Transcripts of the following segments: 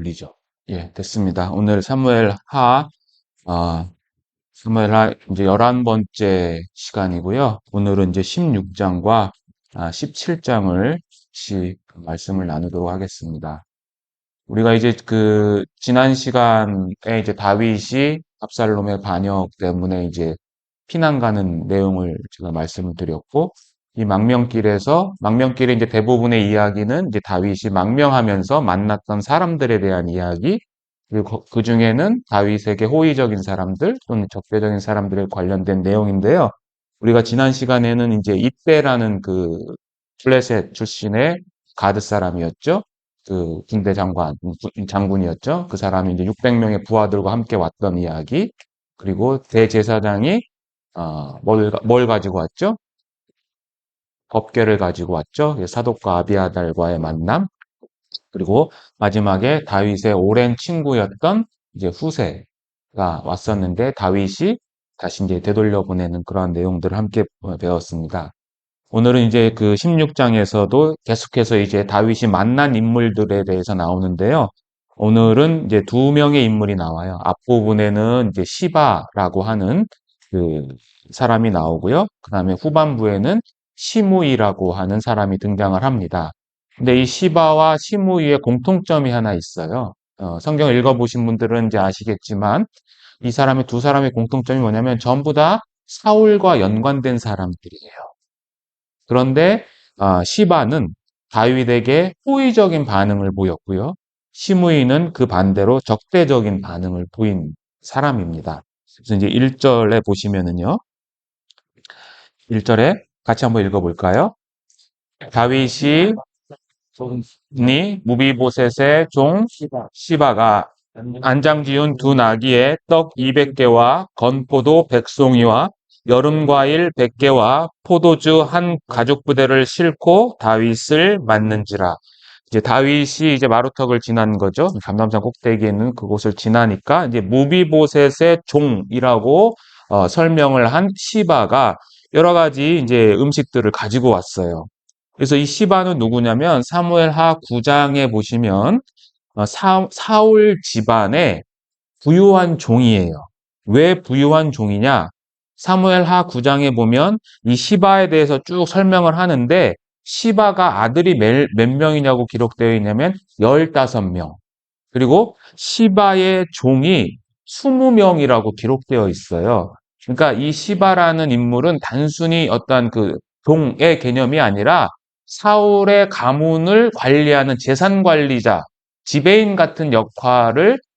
올리죠. 예, 됐습니다. 오늘 사무엘하 이제 11번째 시간이고요. 오늘은 이제 16장과 17장을 같이 말씀을 나누도록 하겠습니다. 우리가 이제 지난 시간에 이제 다윗이 압살롬의 반역 때문에 이제 피난 가는 내용을 제가 말씀을 드렸고, 이 망명길에 이제 대부분의 이야기는 이제 다윗이 망명하면서 만났던 사람들에 대한 이야기, 그리고 그 중에는 다윗에게 호의적인 사람들 또는 적대적인 사람들에 관련된 내용인데요. 우리가 지난 시간에는 이제 이때라는 블레셋 출신의 가드 사람이었죠. 군대 장군이었죠. 그 사람이 이제 600명의 부하들과 함께 왔던 이야기. 그리고 대제사장이 뭘 가지고 왔죠? 법궤를 가지고 왔죠. 사독과 아비아달과의 만남. 그리고 마지막에 다윗의 오랜 친구였던 이제 후세가 왔었는데 다윗이 다시 이제 되돌려 보내는 그런 내용들을 함께 배웠습니다. 오늘은 이제 16장에서도 계속해서 이제 다윗이 만난 인물들에 대해서 나오는데요. 오늘은 이제 두 명의 인물이 나와요. 앞부분에는 이제 시바라고 하는 그 사람이 나오고요. 그 다음에 후반부에는 시므이라고 하는 사람이 등장을 합니다. 근데 이 시바와 시므이의 공통점이 하나 있어요. 성경을 읽어보신 분들은 이제 아시겠지만 이 두 사람의 공통점이 뭐냐면 전부 다 사울과 연관된 사람들이에요. 그런데 시바는 다윗에게 호의적인 반응을 보였고요. 시므이는 그 반대로 적대적인 반응을 보인 사람입니다. 그래서 이제 1절에 보시면은요. 1절에 같이 한번 읽어볼까요? 다윗이 무비보셋의 종 시바가 안장 지운 두 나귀의 떡 200개와 건포도 100송이와 여름과일 100개와 포도주 한 가죽부대를 싣고 다윗을 맞는지라. 이제 다윗이 이제 마루턱을 지난 거죠. 감람산 꼭대기에 있는 그곳을 지나니까 이제 무비보셋의 종이라고 설명을 한 시바가 여러 가지 이제 음식들을 가지고 왔어요. 그래서 이 시바는 누구냐면 사무엘하 9장에 보시면 사울 집안의 부유한 종이에요. 왜 부유한 종이냐? 사무엘하 9장에 보면 이 시바에 대해서 쭉 설명을 하는데 시바가 아들이 몇 명이냐고 기록되어 있냐면 15명. 그리고 시바의 종이 20명이라고 기록되어 있어요. 그러니까 이 시바라는 인물은 단순히 어떤 종의 개념이 아니라 사울의 가문을 관리하는 재산 관리자, 지배인 같은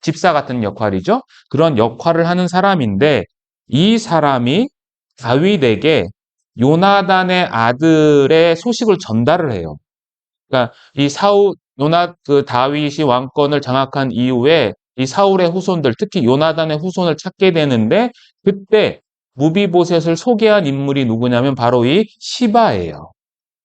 집사 같은 역할이죠. 그런 역할을 하는 사람인데 이 사람이 다윗에게 요나단의 아들의 소식을 전달을 해요. 그러니까 다윗이 왕권을 장악한 이후에 이 사울의 후손들, 특히 요나단의 후손을 찾게 되는데 그때 무비보셋을 소개한 인물이 누구냐면 바로 이 시바예요.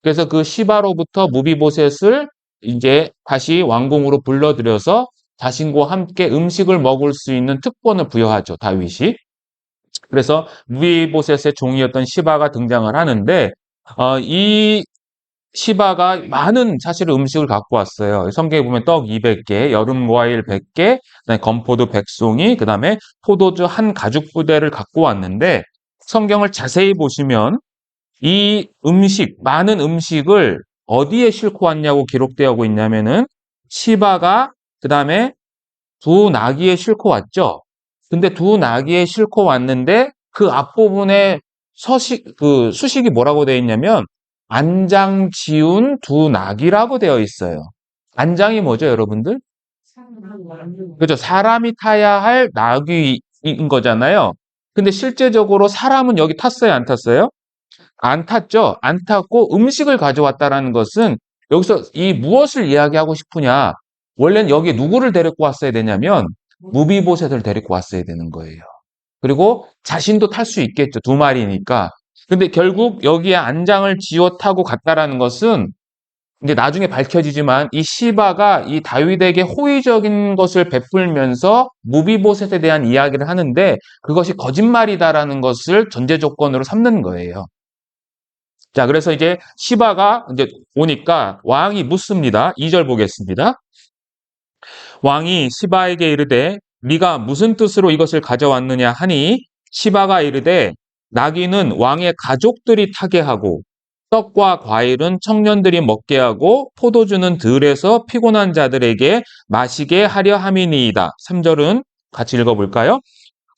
그래서 그 시바로부터 무비보셋을 이제 다시 왕궁으로 불러들여서 자신과 함께 음식을 먹을 수 있는 특권을 부여하죠, 다윗이. 그래서 무비보셋의 종이었던 시바가 등장을 하는데 이 시바가 많은 사실 음식을 갖고 왔어요. 성경에 보면 떡 200개, 여름 과일 100개, 그다음에 건포도 100송이, 그다음에 포도주 한 가죽 부대를 갖고 왔는데 성경을 자세히 보시면 이 많은 음식을 어디에 싣고 왔냐고 기록되어 있냐면은 시바가 그다음에 두 나귀에 싣고 왔죠. 근데 두 나귀에 싣고 왔는데 그 앞부분에 수식이 뭐라고 되어 있냐면 안장 지운 두 나귀라고 되어 있어요. 안장이 뭐죠, 여러분들? 그죠? 사람이 타야 할 나귀인 거잖아요. 근데 실제적으로 사람은 여기 탔어요, 안 탔어요? 안 탔죠? 안 탔고 음식을 가져왔다라는 것은 여기서 이 무엇을 이야기하고 싶으냐? 원래는 여기에 누구를 데리고 왔어야 되냐면 무비보셋을 데리고 왔어야 되는 거예요. 그리고 자신도 탈 수 있겠죠. 두 마리니까. 근데 결국 여기에 안장을 지어 타고 갔다라는 것은 이제 나중에 밝혀지지만 이 시바가 이 다윗에게 호의적인 것을 베풀면서 무비보셋에 대한 이야기를 하는데 그것이 거짓말이다라는 것을 전제 조건으로 삼는 거예요. 자, 그래서 이제 시바가 이제 오니까 왕이 묻습니다. 2절 보겠습니다. 왕이 시바에게 이르되 네가 무슨 뜻으로 이것을 가져왔느냐 하니 시바가 이르되 나귀는 왕의 가족들이 타게 하고 떡과 과일은 청년들이 먹게 하고 포도주는 들에서 피곤한 자들에게 마시게 하려 함이니이다. 3절은 같이 읽어볼까요?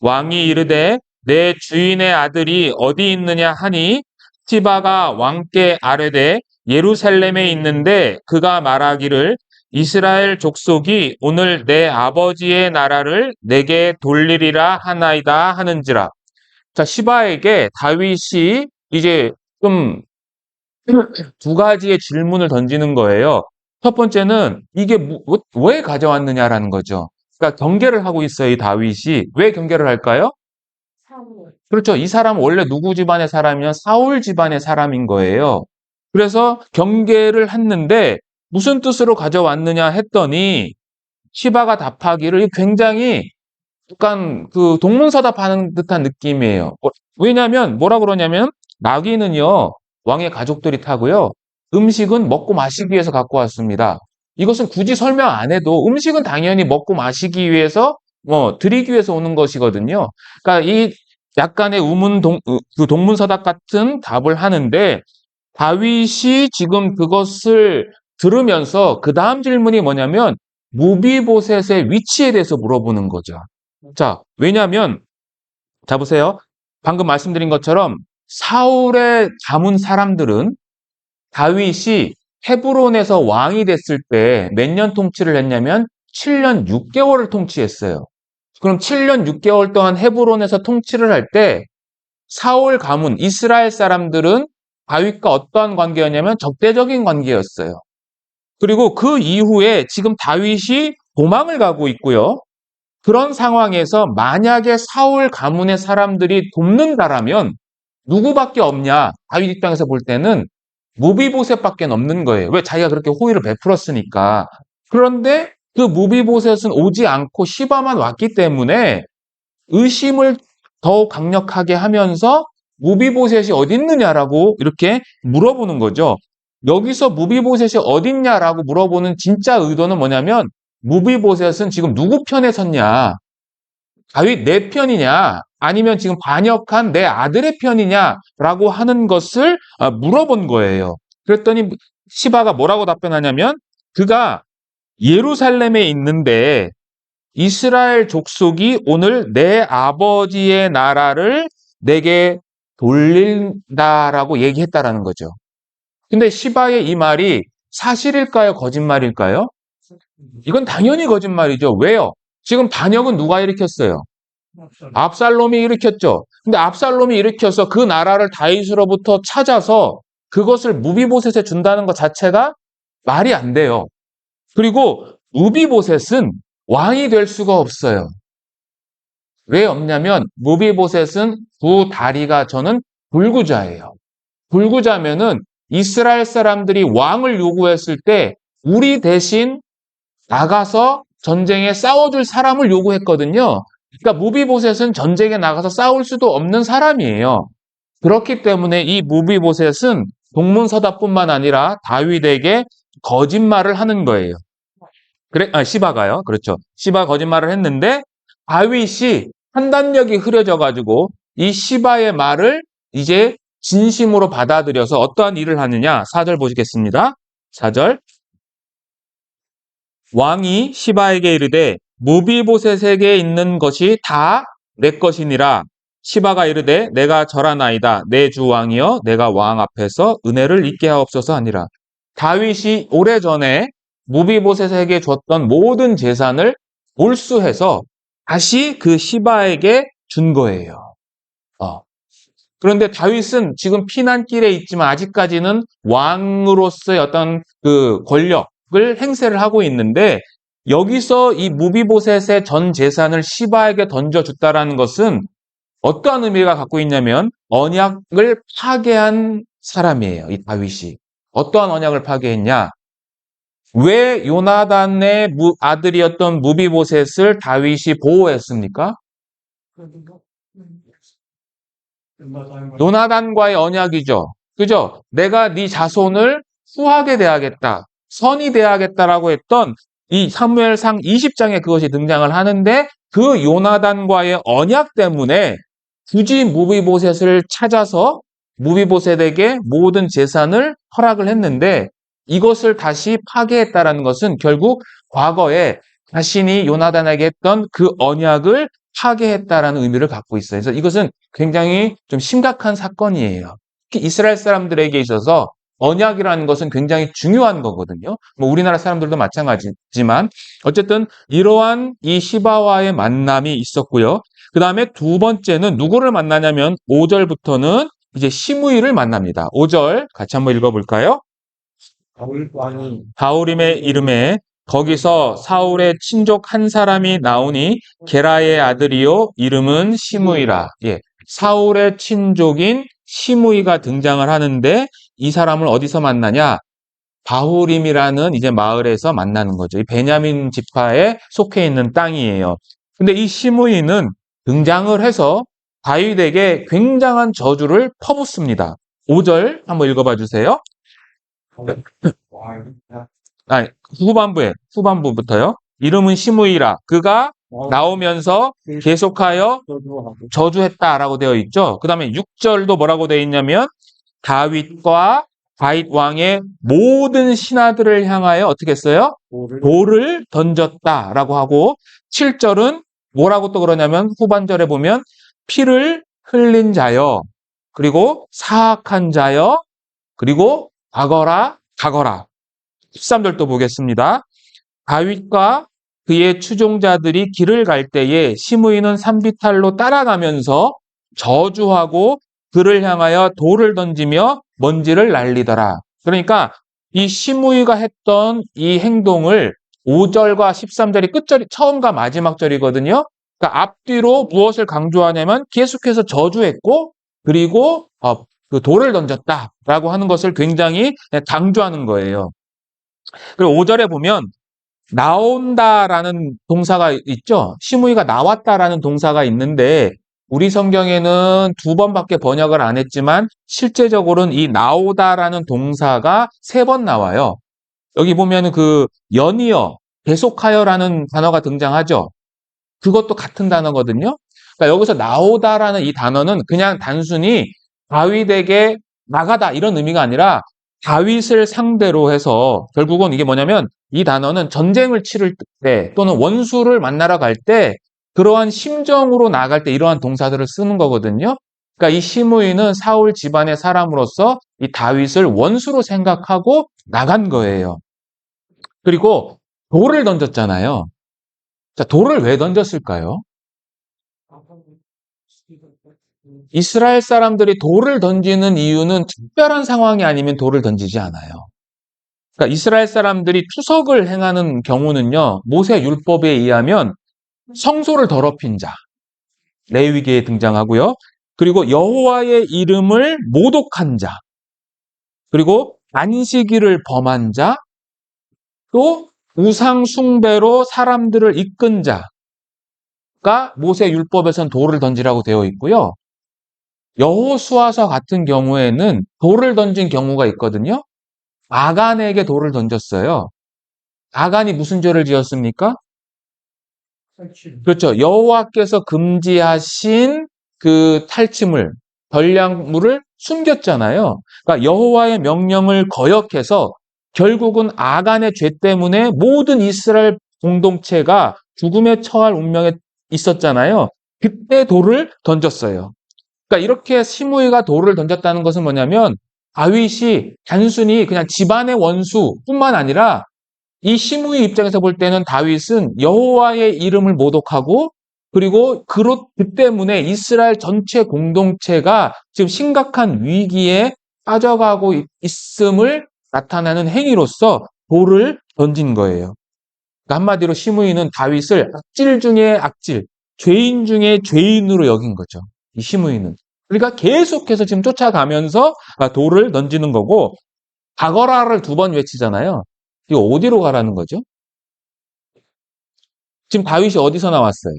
왕이 이르되 내 주인의 아들이 어디 있느냐 하니 시바가 왕께 아뢰되 예루살렘에 있는데 그가 말하기를 이스라엘 족속이 오늘 내 아버지의 나라를 내게 돌리리라 하나이다 하는지라. 자, 시바에게 다윗이 이제 좀 두 가지의 질문을 던지는 거예요. 첫 번째는 이게 왜 가져왔느냐라는 거죠. 그러니까 경계를 하고 있어요, 이 다윗이. 왜 경계를 할까요? 그렇죠. 이 사람은 원래 누구 집안의 사람이면 사울 집안의 사람인 거예요. 그래서 경계를 했는데 무슨 뜻으로 가져왔느냐 했더니 시바가 답하기를 굉장히 약간 그 동문서답하는 듯한 느낌이에요. 왜냐하면 뭐라 그러냐면 나귀는요 왕의 가족들이 타고요 음식은 먹고 마시기 위해서 갖고 왔습니다. 이것은 굳이 설명 안 해도 음식은 당연히 먹고 마시기 위해서 드리기 위해서 오는 것이거든요. 그러니까 이 약간의 그 동문서답 같은 답을 하는데 다윗이 지금 그것을 들으면서 그 다음 질문이 뭐냐면 무비보셋의 위치에 대해서 물어보는 거죠. 자, 왜냐하면 자 보세요. 방금 말씀드린 것처럼 사울의 가문 사람들은 다윗이 헤브론에서 왕이 됐을 때 몇 년 통치를 했냐면 7년 6개월을 통치했어요. 그럼 7년 6개월 동안 헤브론에서 통치를 할 때 사울 가문, 이스라엘 사람들은 다윗과 어떠한 관계였냐면 적대적인 관계였어요. 그리고 그 이후에 지금 다윗이 도망을 가고 있고요. 그런 상황에서 만약에 사울 가문의 사람들이 돕는다라면 누구밖에 없냐? 다윗 입장에서 볼 때는 무비보셋밖에 없는 거예요. 왜? 자기가 그렇게 호의를 베풀었으니까. 그런데 그 무비보셋은 오지 않고 시바만 왔기 때문에 의심을 더욱 강력하게 하면서 무비보셋이 어디 있느냐라고 이렇게 물어보는 거죠. 여기서 무비보셋이 어디 있냐라고 물어보는 진짜 의도는 뭐냐면 무비보셋은 지금 누구 편에 섰냐? 다윗 내 편이냐? 아니면 지금 반역한 내 아들의 편이냐라고 하는 것을 물어본 거예요. 그랬더니 시바가 뭐라고 답변하냐면 그가 예루살렘에 있는데 이스라엘 족속이 오늘 내 아버지의 나라를 내게 돌린다라고 얘기했다라는 거죠. 근데 시바의 이 말이 사실일까요? 거짓말일까요? 이건 당연히 거짓말이죠. 왜요? 지금 반역은 누가 일으켰어요? 압살롬이 일으켰죠. 근데 압살롬이 일으켜서 그 나라를 다윗으로부터 찾아서 그것을 무비보셋에 준다는 것 자체가 말이 안 돼요. 그리고 무비보셋은 왕이 될 수가 없어요. 왜 없냐면 무비보셋은 두 다리가 저는 불구자예요. 불구자면은 이스라엘 사람들이 왕을 요구했을 때 우리 대신 나가서 전쟁에 싸워줄 사람을 요구했거든요. 그러니까 무비보셋은 전쟁에 나가서 싸울 수도 없는 사람이에요. 그렇기 때문에 이 무비보셋은 동문서답뿐만 아니라 다윗에게 거짓말을 하는 거예요. 시바가요. 그렇죠. 시바 거짓말을 했는데 다윗이 판단력이 흐려져 가지고 이 시바의 말을 이제 진심으로 받아들여서 어떠한 일을 하느냐? 4절 보시겠습니다. 4절. 왕이 시바에게 이르되 무비보셋에게 있는 것이 다 내 것이니라. 시바가 이르되 내가 절하나이다. 내 주 왕이여 내가 왕 앞에서 은혜를 잊게 하옵소서 하니라. 다윗이 오래전에 무비보셋에게 줬던 모든 재산을 몰수해서 다시 그 시바에게 준 거예요. 그런데 다윗은 지금 피난길에 있지만 아직까지는 왕으로서의 어떤 그 권력을 행세를 하고 있는데 여기서 이 무비보셋의 전 재산을 시바에게 던져줬다라는 것은 어떠한 의미가 갖고 있냐면 언약을 파괴한 사람이에요. 이 다윗이. 어떠한 언약을 파괴했냐? 왜 요나단의 아들이었던 무비보셋을 다윗이 보호했습니까? 요나단과의 언약이죠. 그죠? 내가 네 자손을 후하게 대하겠다. 선이 대하겠다라고 했던 이 사무엘상 20장에 그것이 등장을 하는데 그 요나단과의 언약 때문에 굳이 무비보셋을 찾아서 무비보셋에게 모든 재산을 허락을 했는데 이것을 다시 파괴했다라는 것은 결국 과거에 자신이 요나단에게 했던 그 언약을 파괴했다라는 의미를 갖고 있어요. 그래서 이것은 굉장히 좀 심각한 사건이에요. 특히 이스라엘 사람들에게 있어서 언약이라는 것은 굉장히 중요한 거거든요. 뭐 우리나라 사람들도 마찬가지지만 어쨌든 이러한 이 시바와의 만남이 있었고요. 그 다음에 두 번째는 누구를 만나냐면 5절부터는 이제 시므이를 만납니다. 5절 같이 한번 읽어볼까요? 바울임의 이름에 거기서 사울의 친족 한 사람이 나오니 게라의 아들이요 이름은 시므이라. 예, 사울의 친족인 시므이가 등장을 하는데 이 사람을 어디서 만나냐? 바후림이라는 이제 마을에서 만나는 거죠. 이 베냐민 지파에 속해 있는 땅이에요. 근데 이 시므이는 등장을 해서 다윗에게 굉장한 저주를 퍼붓습니다. 5절 한번 읽어봐 주세요. 아니, 후반부부터요. 이름은 시므이라. 그가 나오면서 계속하여 저주했다라고 되어 있죠. 그 다음에 6절도 뭐라고 되어 있냐면 다윗과 다윗 왕의 모든 신하들을 향하여 어떻게 했어요? 돌을 던졌다라고 하고 7절은 뭐라고 또 그러냐면 후반절에 보면 피를 흘린 자여 그리고 사악한 자여 그리고 가거라 13절도 보겠습니다. 다윗과 그의 추종자들이 길을 갈 때에 시므이는 산비탈로 따라가면서 저주하고 그를 향하여 돌을 던지며 먼지를 날리더라. 그러니까 이 시므이가 했던 이 행동을 5절과 13절이 끝절이 처음과 마지막 절이거든요. 그러니까 앞뒤로 무엇을 강조하냐면 계속해서 저주했고 그리고 그 돌을 던졌다라고 하는 것을 굉장히 강조하는 거예요. 그리고 5절에 보면 나온다라는 동사가 있죠. 시므이가 나왔다라는 동사가 있는데 우리 성경에는 2번밖에 번역을 안 했지만 실제적으로는 이 나오다라는 동사가 3번 나와요. 여기 보면 그 연이어, 계속하여라는 단어가 등장하죠. 그것도 같은 단어거든요. 그러니까 여기서 나오다라는 이 단어는 그냥 단순히 다윗에게 나가다 이런 의미가 아니라 다윗을 상대로 해서 결국은 이게 뭐냐면 이 단어는 전쟁을 치를 때 또는 원수를 만나러 갈 때 그러한 심정으로 나갈 때 이러한 동사들을 쓰는 거거든요. 그러니까 이 시므이는 사울 집안의 사람으로서 이 다윗을 원수로 생각하고 나간 거예요. 그리고 돌을 던졌잖아요. 자, 돌을 왜 던졌을까요? 이스라엘 사람들이 돌을 던지는 이유는 특별한 상황이 아니면 돌을 던지지 않아요. 그러니까 이스라엘 사람들이 투석을 행하는 경우는요, 모세 율법에 의하면 성소를 더럽힌 자, 레위기에 등장하고요. 그리고 여호와의 이름을 모독한 자, 그리고 안식일을 범한 자, 또 우상 숭배로 사람들을 이끈 자가 모세 율법에선 돌을 던지라고 되어 있고요. 여호수아서 같은 경우에는 돌을 던진 경우가 있거든요. 아간에게 돌을 던졌어요. 아간이 무슨 죄를 지었습니까? 그렇죠. 여호와께서 금지하신 그 탈취물, 벌량물을 숨겼잖아요. 그러니까 여호와의 명령을 거역해서 결국은 아간의 죄 때문에 모든 이스라엘 공동체가 죽음에 처할 운명에 있었잖아요. 그때 돌을 던졌어요. 그러니까 이렇게 시므이가 돌을 던졌다는 것은 뭐냐면 다윗이 단순히 그냥 집안의 원수뿐만 아니라 이 시므이 입장에서 볼 때는 다윗은 여호와의 이름을 모독하고 그리고 그 때문에 이스라엘 전체 공동체가 지금 심각한 위기에 빠져가고 있음을 나타내는 행위로서 돌을 던진 거예요. 그러니까 한마디로 시므이는 다윗을 악질 중에 악질, 죄인 중에 죄인으로 여긴 거죠. 이 시므이는. 그러니까 계속해서 지금 쫓아가면서 돌을 던지는 거고 가거라를 2번 외치잖아요. 이거 어디로 가라는 거죠? 지금 다윗이 어디서 나왔어요?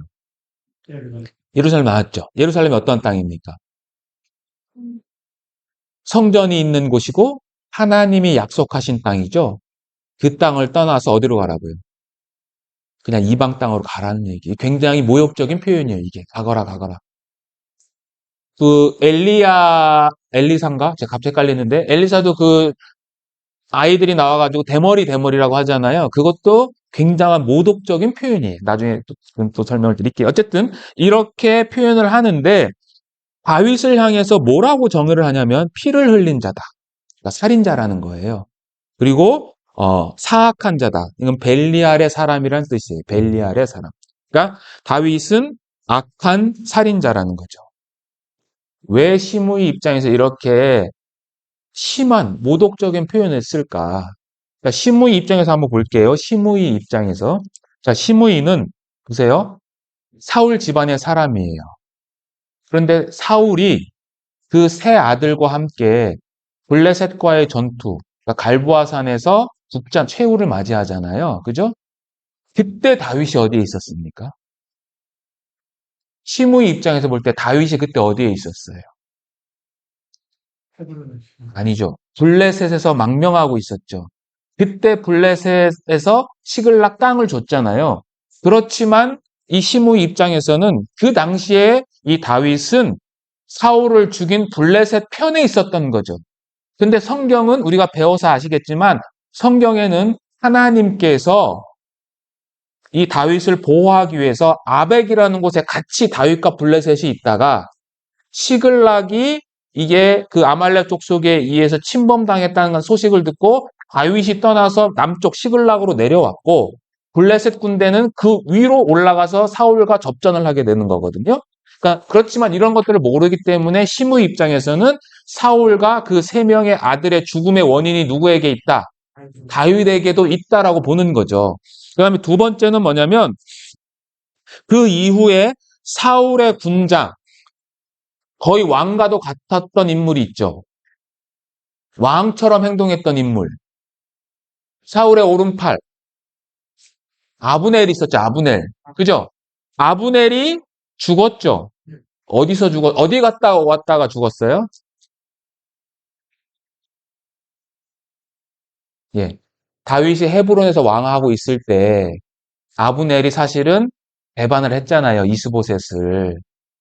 예루살렘 나왔죠. 예루살렘이 어떤 땅입니까? 성전이 있는 곳이고 하나님이 약속하신 땅이죠. 그 땅을 떠나서 어디로 가라고요? 그냥 이방 땅으로 가라는 얘기. 굉장히 모욕적인 표현이에요, 이게. 가거라, 가거라. 그 엘리사인가? 제가 갑자기 헷갈리는데 엘리사도 그 아이들이 나와가지고 대머리라고 하잖아요. 그것도 굉장한 모독적인 표현이에요. 나중에 또 설명을 드릴게요. 어쨌든 이렇게 표현을 하는데 다윗을 향해서 뭐라고 정의를 하냐면 피를 흘린 자다. 그러니까 살인자라는 거예요. 그리고 사악한 자다. 이건 벨리알의 사람이라는 뜻이에요. 벨리알의 사람. 그러니까 다윗은 악한 살인자라는 거죠. 왜 시므이 입장에서 이렇게 심한 모독적인 표현을 쓸까? 그러니까 시므이 입장에서 한번 볼게요. 시므이 입장에서. 자, 시므이는 보세요. 사울 집안의 사람이에요. 그런데 사울이 그 세 아들과 함께 블레셋과의 전투, 그러니까 갈보아산에서 국자 최후를 맞이하잖아요. 그죠? 그때 다윗이 어디에 있었습니까? 시므이 입장에서 볼 때 다윗이 그때 어디에 있었어요? 아니죠. 블레셋에서 망명하고 있었죠. 그때 블레셋에서 시글락 땅을 줬잖아요. 그렇지만 이 시므이 입장에서는 그 당시에 이 다윗은 사울을 죽인 블레셋 편에 있었던 거죠. 근데 성경은 우리가 배워서 아시겠지만 성경에는 하나님께서 이 다윗을 보호하기 위해서 아벡이라는 곳에 같이 다윗과 블레셋이 있다가 시글락이 이게 그 아말렉 족속에 의해서 침범당했다는 소식을 듣고 다윗이 떠나서 남쪽 시글락으로 내려왔고 블레셋 군대는 그 위로 올라가서 사울과 접전을 하게 되는 거거든요. 그러니까 그렇지만 이런 것들을 모르기 때문에 시므이 입장에서는 사울과 그 세 명의 아들의 죽음의 원인이 누구에게 있다? 다윗에게도 있다라고 보는 거죠. 그다음에 두 번째는 뭐냐면 그 이후에 사울의 군장 거의 왕과도 같았던 인물이 있죠. 왕처럼 행동했던 인물. 사울의 오른팔. 아브넬이 있었죠, 아브넬. 그죠? 아브넬이 죽었죠. 어디 갔다 왔다가 죽었어요? 예. 다윗이 헤브론에서 왕하고 있을 때 아브넬이 사실은 배반을 했잖아요, 이스보셋을.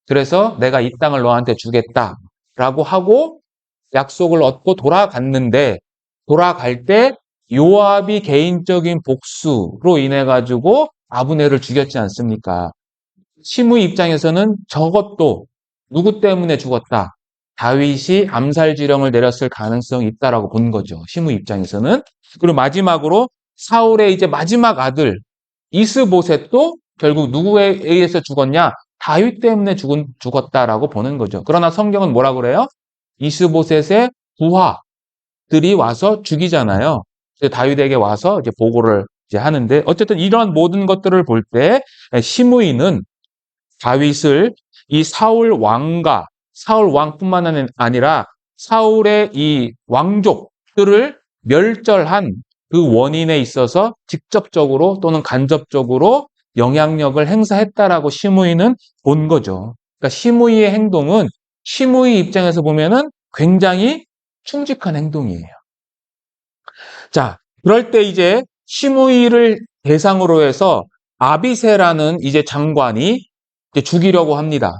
그래서 내가 이 땅을 너한테 주겠다라고 하고 약속을 얻고 돌아갔는데 돌아갈 때 요압이 개인적인 복수로 인해 가지고 아브넬을 죽였지 않습니까? 시므이 입장에서는 저것도 누구 때문에 죽었다. 다윗이 암살 지령을 내렸을 가능성이 있다라고 본 거죠. 시므이 입장에서는. 그리고 마지막으로 사울의 이제 마지막 아들 이스보셋도 결국 누구에 의해서 죽었냐? 다윗 때문에 죽었다라고 보는 거죠. 그러나 성경은 뭐라 그래요? 이스보셋의 부하들이 와서 죽이잖아요. 다윗에게 와서 이제 보고를 이제 하는데 어쨌든 이러한 모든 것들을 볼 때 시므이는 다윗을 이 사울 왕뿐만 아니라 사울의 이 왕족들을 멸절한 그 원인에 있어서 직접적으로 또는 간접적으로 영향력을 행사했다라고 시므이는 본 거죠. 그러니까 시므이의 행동은 시므이 입장에서 보면은 굉장히 충직한 행동이에요. 자, 그럴 때 이제 시므이를 대상으로 해서 아비새라는 이제 장관이 이제 죽이려고 합니다.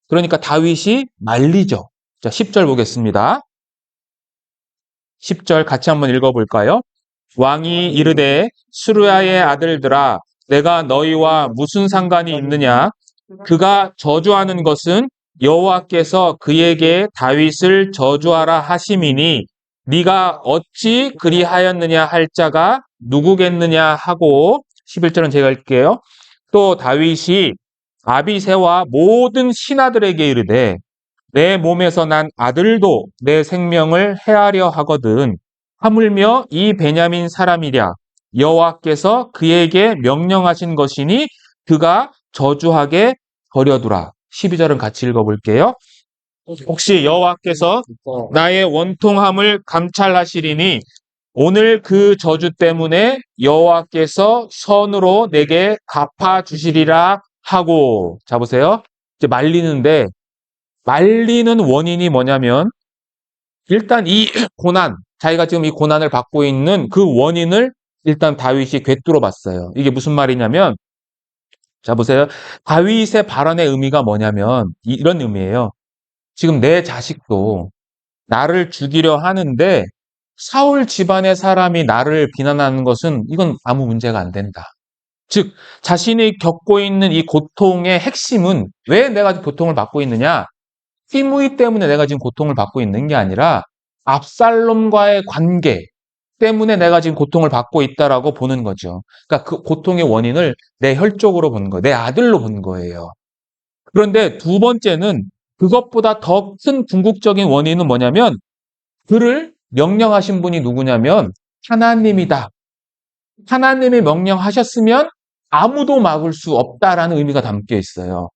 그러니까 다윗이 말리죠. 자, 10절 보겠습니다. 10절 같이 한번 읽어볼까요? 왕이 이르되 수르야의 아들들아 내가 너희와 무슨 상관이 있느냐? 그가 저주하는 것은 여호와께서 그에게 다윗을 저주하라 하심이니 네가 어찌 그리하였느냐 할 자가 누구겠느냐 하고 11절은 제가 읽게요. 또 다윗이 아비새와 모든 신하들에게 이르되 내 몸에서 난 아들도 내 생명을 해하려 하거든 하물며 이 베냐민 사람이랴 여호와께서 그에게 명령하신 것이니 그가 저주하게 버려두라. 12절은 같이 읽어볼게요. 혹시 여호와께서 나의 원통함을 감찰하시리니 오늘 그 저주 때문에 여호와께서 선으로 내게 갚아주시리라 하고 자 보세요. 이제 말리는데 말리는 원인이 뭐냐면 일단 이 고난 자기가 지금 이 고난을 받고 있는 그 원인을 일단 다윗이 꿰뚫어 봤어요. 이게 무슨 말이냐면 자, 보세요. 다윗의 발언의 의미가 뭐냐면 이런 의미예요. 지금 내 자식도 나를 죽이려 하는데 사울 집안의 사람이 나를 비난하는 것은 이건 아무 문제가 안 된다. 즉, 자신이 겪고 있는 이 고통의 핵심은 왜 내가 고통을 받고 있느냐? 피무이 때문에 내가 지금 고통을 받고 있는 게 아니라 압살롬과의 관계 때문에 내가 지금 고통을 받고 있다라고 보는 거죠. 그러니까 그 고통의 원인을 내 혈족으로 본 거예요. 내 아들로 본 거예요. 그런데 두 번째는 그것보다 더 큰 궁극적인 원인은 뭐냐면 그를 명령하신 분이 누구냐면 하나님이다. 하나님이 명령하셨으면 아무도 막을 수 없다라는 의미가 담겨 있어요.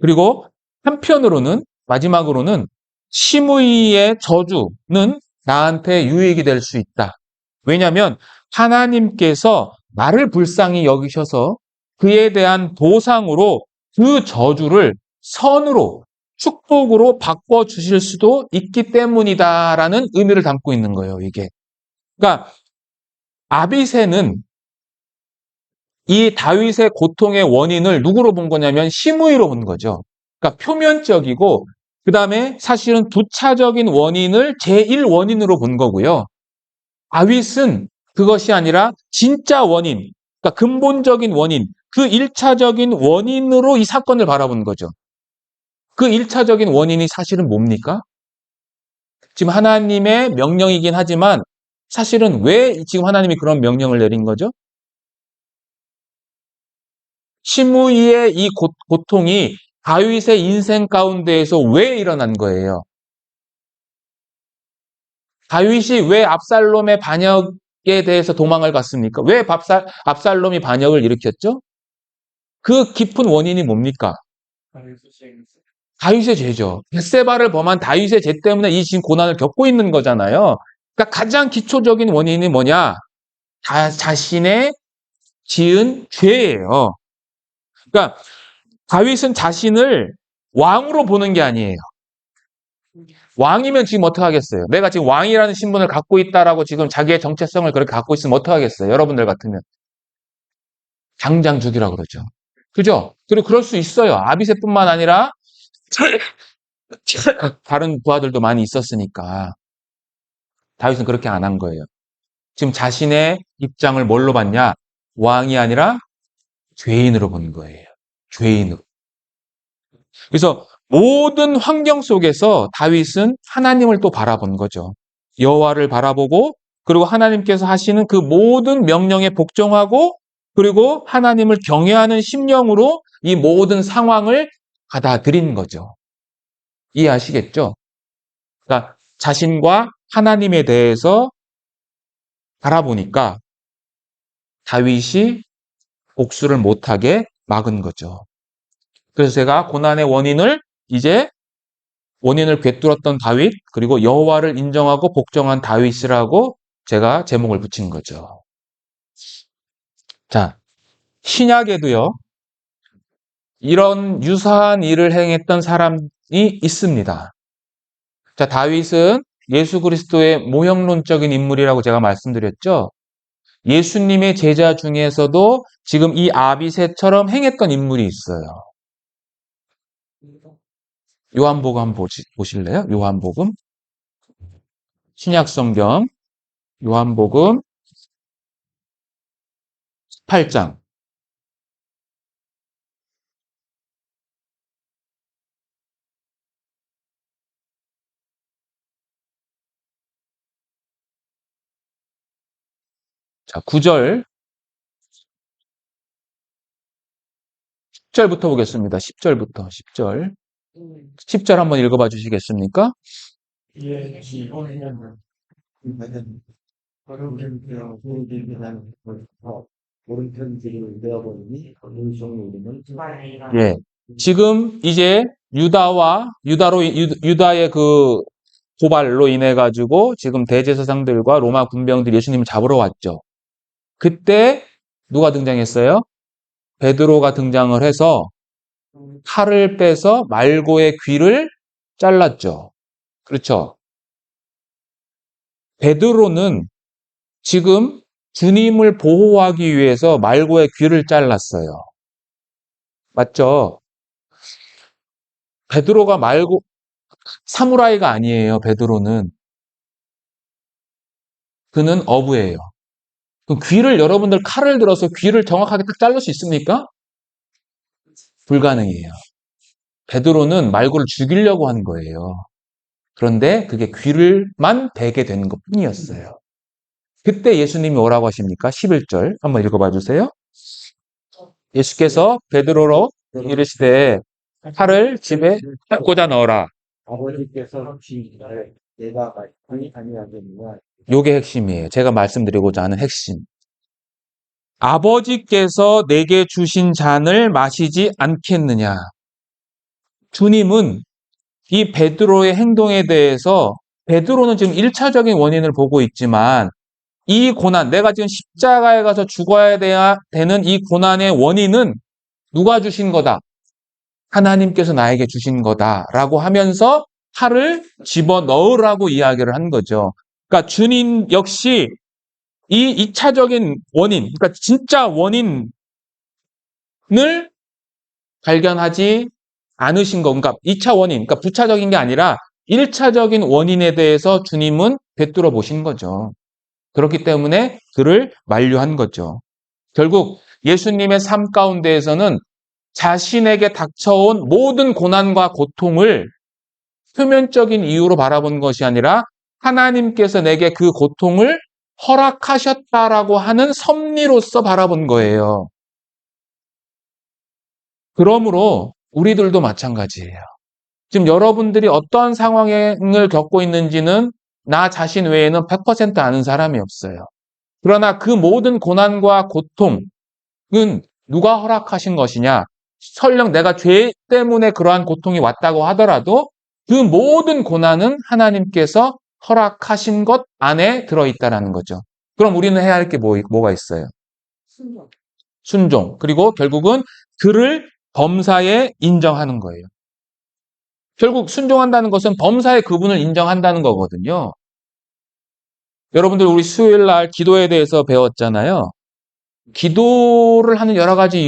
그리고 한편으로는 마지막으로는 시므이의 저주는 나한테 유익이 될 수 있다. 왜냐하면 하나님께서 나를 불쌍히 여기셔서 그에 대한 보상으로 그 저주를 선으로 축복으로 바꿔주실 수도 있기 때문이다라는 의미를 담고 있는 거예요, 이게. 그러니까 아비새는 이 다윗의 고통의 원인을 누구로 본 거냐면 시므이로 본 거죠. 그러니까 표면적이고 그다음에 사실은 부차적인 원인을 제1원인으로 본 거고요. 다윗은 그것이 아니라 진짜 원인, 그러니까 근본적인 원인, 그 1차적인 원인으로 이 사건을 바라본 거죠. 그 1차적인 원인이 사실은 뭡니까? 지금 하나님의 명령이긴 하지만 사실은 왜 지금 하나님이 그런 명령을 내린 거죠? 시므이의 이 고통이 다윗의 인생 가운데에서 왜 일어난 거예요? 다윗이 왜 압살롬의 반역에 대해서 도망을 갔습니까? 왜 압살롬이 반역을 일으켰죠? 그 깊은 원인이 뭡니까? 다윗의 죄죠. 벳세바를 범한 다윗의 죄 때문에 이 지금 고난을 겪고 있는 거잖아요. 그러니까 가장 기초적인 원인이 뭐냐? 자신의 지은 죄예요. 그러니까 다윗은 자신을 왕으로 보는 게 아니에요. 왕이면 지금 어떡하겠어요? 내가 지금 왕이라는 신분을 갖고 있다라고 지금 자기의 정체성을 그렇게 갖고 있으면 어떡하겠어요? 여러분들 같으면. 당장 죽이라고 그러죠. 그죠? 그리고 그럴 수 있어요. 아비새뿐만 아니라 다른 부하들도 많이 있었으니까. 다윗은 그렇게 안 한 거예요. 지금 자신의 입장을 뭘로 봤냐? 왕이 아니라 죄인으로 본 거예요. 죄인으로. 그래서 모든 환경 속에서 다윗은 하나님을 또 바라본 거죠. 여호와를 바라보고 그리고 하나님께서 하시는 그 모든 명령에 복종하고 그리고 하나님을 경외하는 심령으로 이 모든 상황을 받아들인 거죠. 이해하시겠죠? 그러니까 자신과 하나님에 대해서 바라보니까 다윗이 복수를 못하게 막은 거죠. 그래서 제가 고난의 이제 원인을 꿰뚫었던 다윗, 그리고 여호와를 인정하고 복종한 다윗이라고 제가 제목을 붙인 거죠. 자, 신약에도요, 이런 유사한 일을 행했던 사람이 있습니다. 자, 다윗은 예수 그리스도의 모형론적인 인물이라고 제가 말씀드렸죠. 예수님의 제자 중에서도 지금 이 아비새처럼 행했던 인물이 있어요. 요한복음 한번 보실래요? 요한복음. 신약성경. 요한복음 8장. 자, 9절. 10절부터 보겠습니다. 10절부터. 10절. 10절 한번 읽어봐 주시겠습니까? 예, 예. 지금 이제 유다의 그 고발로 인해 가지고 지금 대제사장들과 로마 군병들이 예수님을 잡으러 왔죠. 그때 누가 등장했어요? 베드로가 등장을 해서 칼을 빼서 말고의 귀를 잘랐죠. 그렇죠. 베드로는 지금 주님을 보호하기 위해서 말고의 귀를 잘랐어요. 맞죠? 베드로가 말고 사무라이가 아니에요. 베드로는 그는 어부예요. 그럼 귀를 여러분들 칼을 들어서 귀를 정확하게 딱 자를 수 있습니까? 불가능해요. 베드로는 말고를 죽이려고 한 거예요. 그런데 그게 귀를만 베게 된 것뿐이었어요. 그때 예수님이 뭐라고 하십니까? 11절 한번 읽어봐 주세요. 예수께서 베드로로 이르시되 칼을 집에 꽂아 넣어라. 아버지께서 주신 날 내가 말씀이 아니하겠느냐. 요게 핵심이에요. 제가 말씀드리고자 하는 핵심. 아버지께서 내게 주신 잔을 마시지 않겠느냐. 주님은 이 베드로의 행동에 대해서 베드로는 지금 1차적인 원인을 보고 있지만 이 고난, 내가 지금 십자가에 가서 죽어야 되는 이 고난의 원인은 누가 주신 거다? 하나님께서 나에게 주신 거다라고 하면서 칼을 집어 넣으라고 이야기를 한 거죠. 그러니까 주님 역시 이 2차적인 원인, 그러니까 진짜 원인을 발견하지 않으신 거. 그러니까 2차 원인, 그러니까 부차적인 게 아니라 1차적인 원인에 대해서 주님은 꿰뚫어 보신 거죠. 그렇기 때문에 그를 만류한 거죠. 결국 예수님의 삶 가운데에서는 자신에게 닥쳐온 모든 고난과 고통을 표면적인 이유로 바라본 것이 아니라 하나님께서 내게 그 고통을 허락하셨다라고 하는 섭리로서 바라본 거예요. 그러므로 우리들도 마찬가지예요. 지금 여러분들이 어떠한 상황을 겪고 있는지는 나 자신 외에는 100% 아는 사람이 없어요. 그러나 그 모든 고난과 고통은 누가 허락하신 것이냐? 설령 내가 죄 때문에 그러한 고통이 왔다고 하더라도 그 모든 고난은 하나님께서 허락하신 것 안에 들어있다는 거죠. 그럼 우리는 해야 할 게 뭐가 있어요? 순종. 그리고 결국은 그를 범사에 인정하는 거예요. 결국 순종한다는 것은 범사의 그분을 인정한다는 거거든요. 여러분들 우리 수요일 날 기도에 대해서 배웠잖아요. 기도를 하는 여러 가지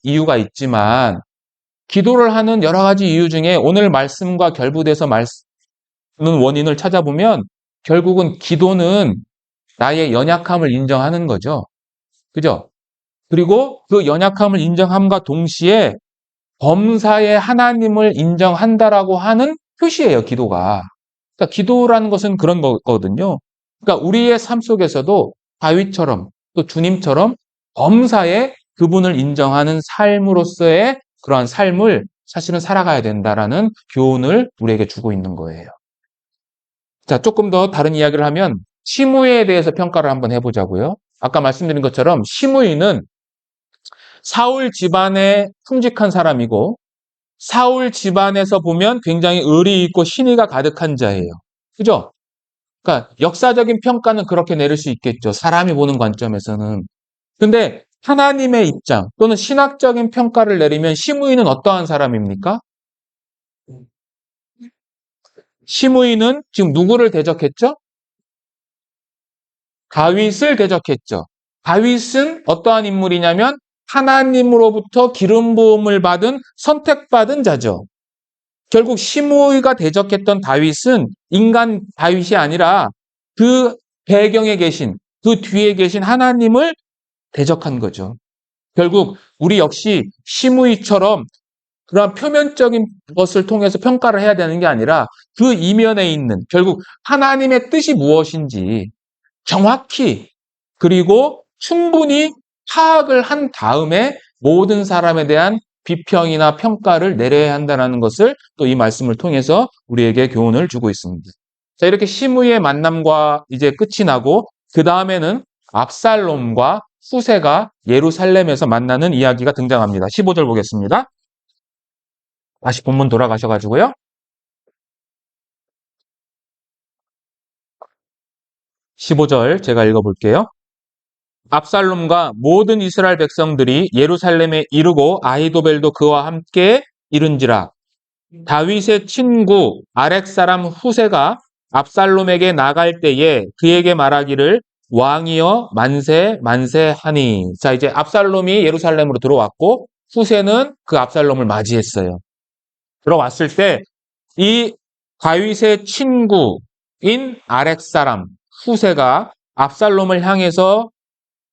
이유가 있지만 기도를 하는 여러 가지 이유 중에 오늘 말씀과 결부돼서 원인을 찾아보면 결국은 기도는 나의 연약함을 인정하는 거죠. 그죠? 그리고 그 연약함을 인정함과 동시에 범사의 하나님을 인정한다라고 하는 표시예요, 기도가. 그러니까 기도라는 것은 그런 거거든요. 그러니까 우리의 삶 속에서도 다윗처럼 또 주님처럼 범사의 그분을 인정하는 삶으로서의 그러한 삶을 사실은 살아가야 된다라는 교훈을 우리에게 주고 있는 거예요. 자, 조금 더 다른 이야기를 하면 시므이에 대해서 평가를 한번 해보자고요. 아까 말씀드린 것처럼 시므이는 사울 집안의 흠직한 사람이고 사울 집안에서 보면 굉장히 의리 있고 신의가 가득한 자예요. 그죠? 그러니까 역사적인 평가는 그렇게 내릴 수 있겠죠. 사람이 보는 관점에서는. 근데 하나님의 입장 또는 신학적인 평가를 내리면 시므이는 어떠한 사람입니까? 시므이는 지금 누구를 대적했죠? 다윗을 대적했죠. 다윗은 어떠한 인물이냐면 하나님으로부터 기름 부음을 받은 선택받은 자죠. 결국 시므이가 대적했던 다윗은 인간 다윗이 아니라 그 배경에 계신, 그 뒤에 계신 하나님을 대적한 거죠. 결국 우리 역시 시므이처럼 그런 표면적인 것을 통해서 평가를 해야 되는 게 아니라 그 이면에 있는 결국 하나님의 뜻이 무엇인지 정확히 그리고 충분히 파악을 한 다음에 모든 사람에 대한 비평이나 평가를 내려야 한다는 것을 또 이 말씀을 통해서 우리에게 교훈을 주고 있습니다. 자, 이렇게 시므이의 만남과 이제 끝이 나고 그 다음에는 압살롬과 후세가 예루살렘에서 만나는 이야기가 등장합니다. 15절 보겠습니다. 다시 본문 돌아가셔가지고요. 15절 제가 읽어볼게요. 압살롬과 모든 이스라엘 백성들이 예루살렘에 이르고 아히도벨도 그와 함께 이른지라. 다윗의 친구 아렉 사람 후세가 압살롬에게 나갈 때에 그에게 말하기를 왕이여 만세 만세 하니. 자, 이제 압살롬이 예루살렘으로 들어왔고 후세는 그 압살롬을 맞이했어요. 들어왔을 때 이 다윗의 친구인 아렉 사람 후세가 압살롬을 향해서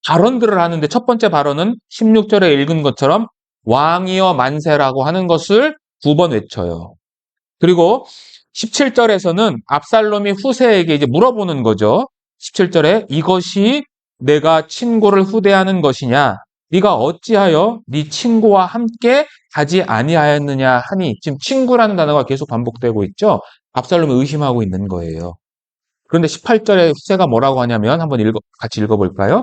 발언들을 하는데 첫 번째 발언은 16절에 읽은 것처럼 왕이여 만세라고 하는 것을 2번 외쳐요. 그리고 17절에서는 압살롬이 후세에게 이제 물어보는 거죠. 17절에 이것이 내가 친구를 후대하는 것이냐? 네가 어찌하여 네 친구와 함께 가지 아니하였느냐 하니 지금 친구라는 단어가 계속 반복되고 있죠. 압살롬이 의심하고 있는 거예요. 그런데 18절에 후세가 뭐라고 하냐면 한번 같이 읽어볼까요?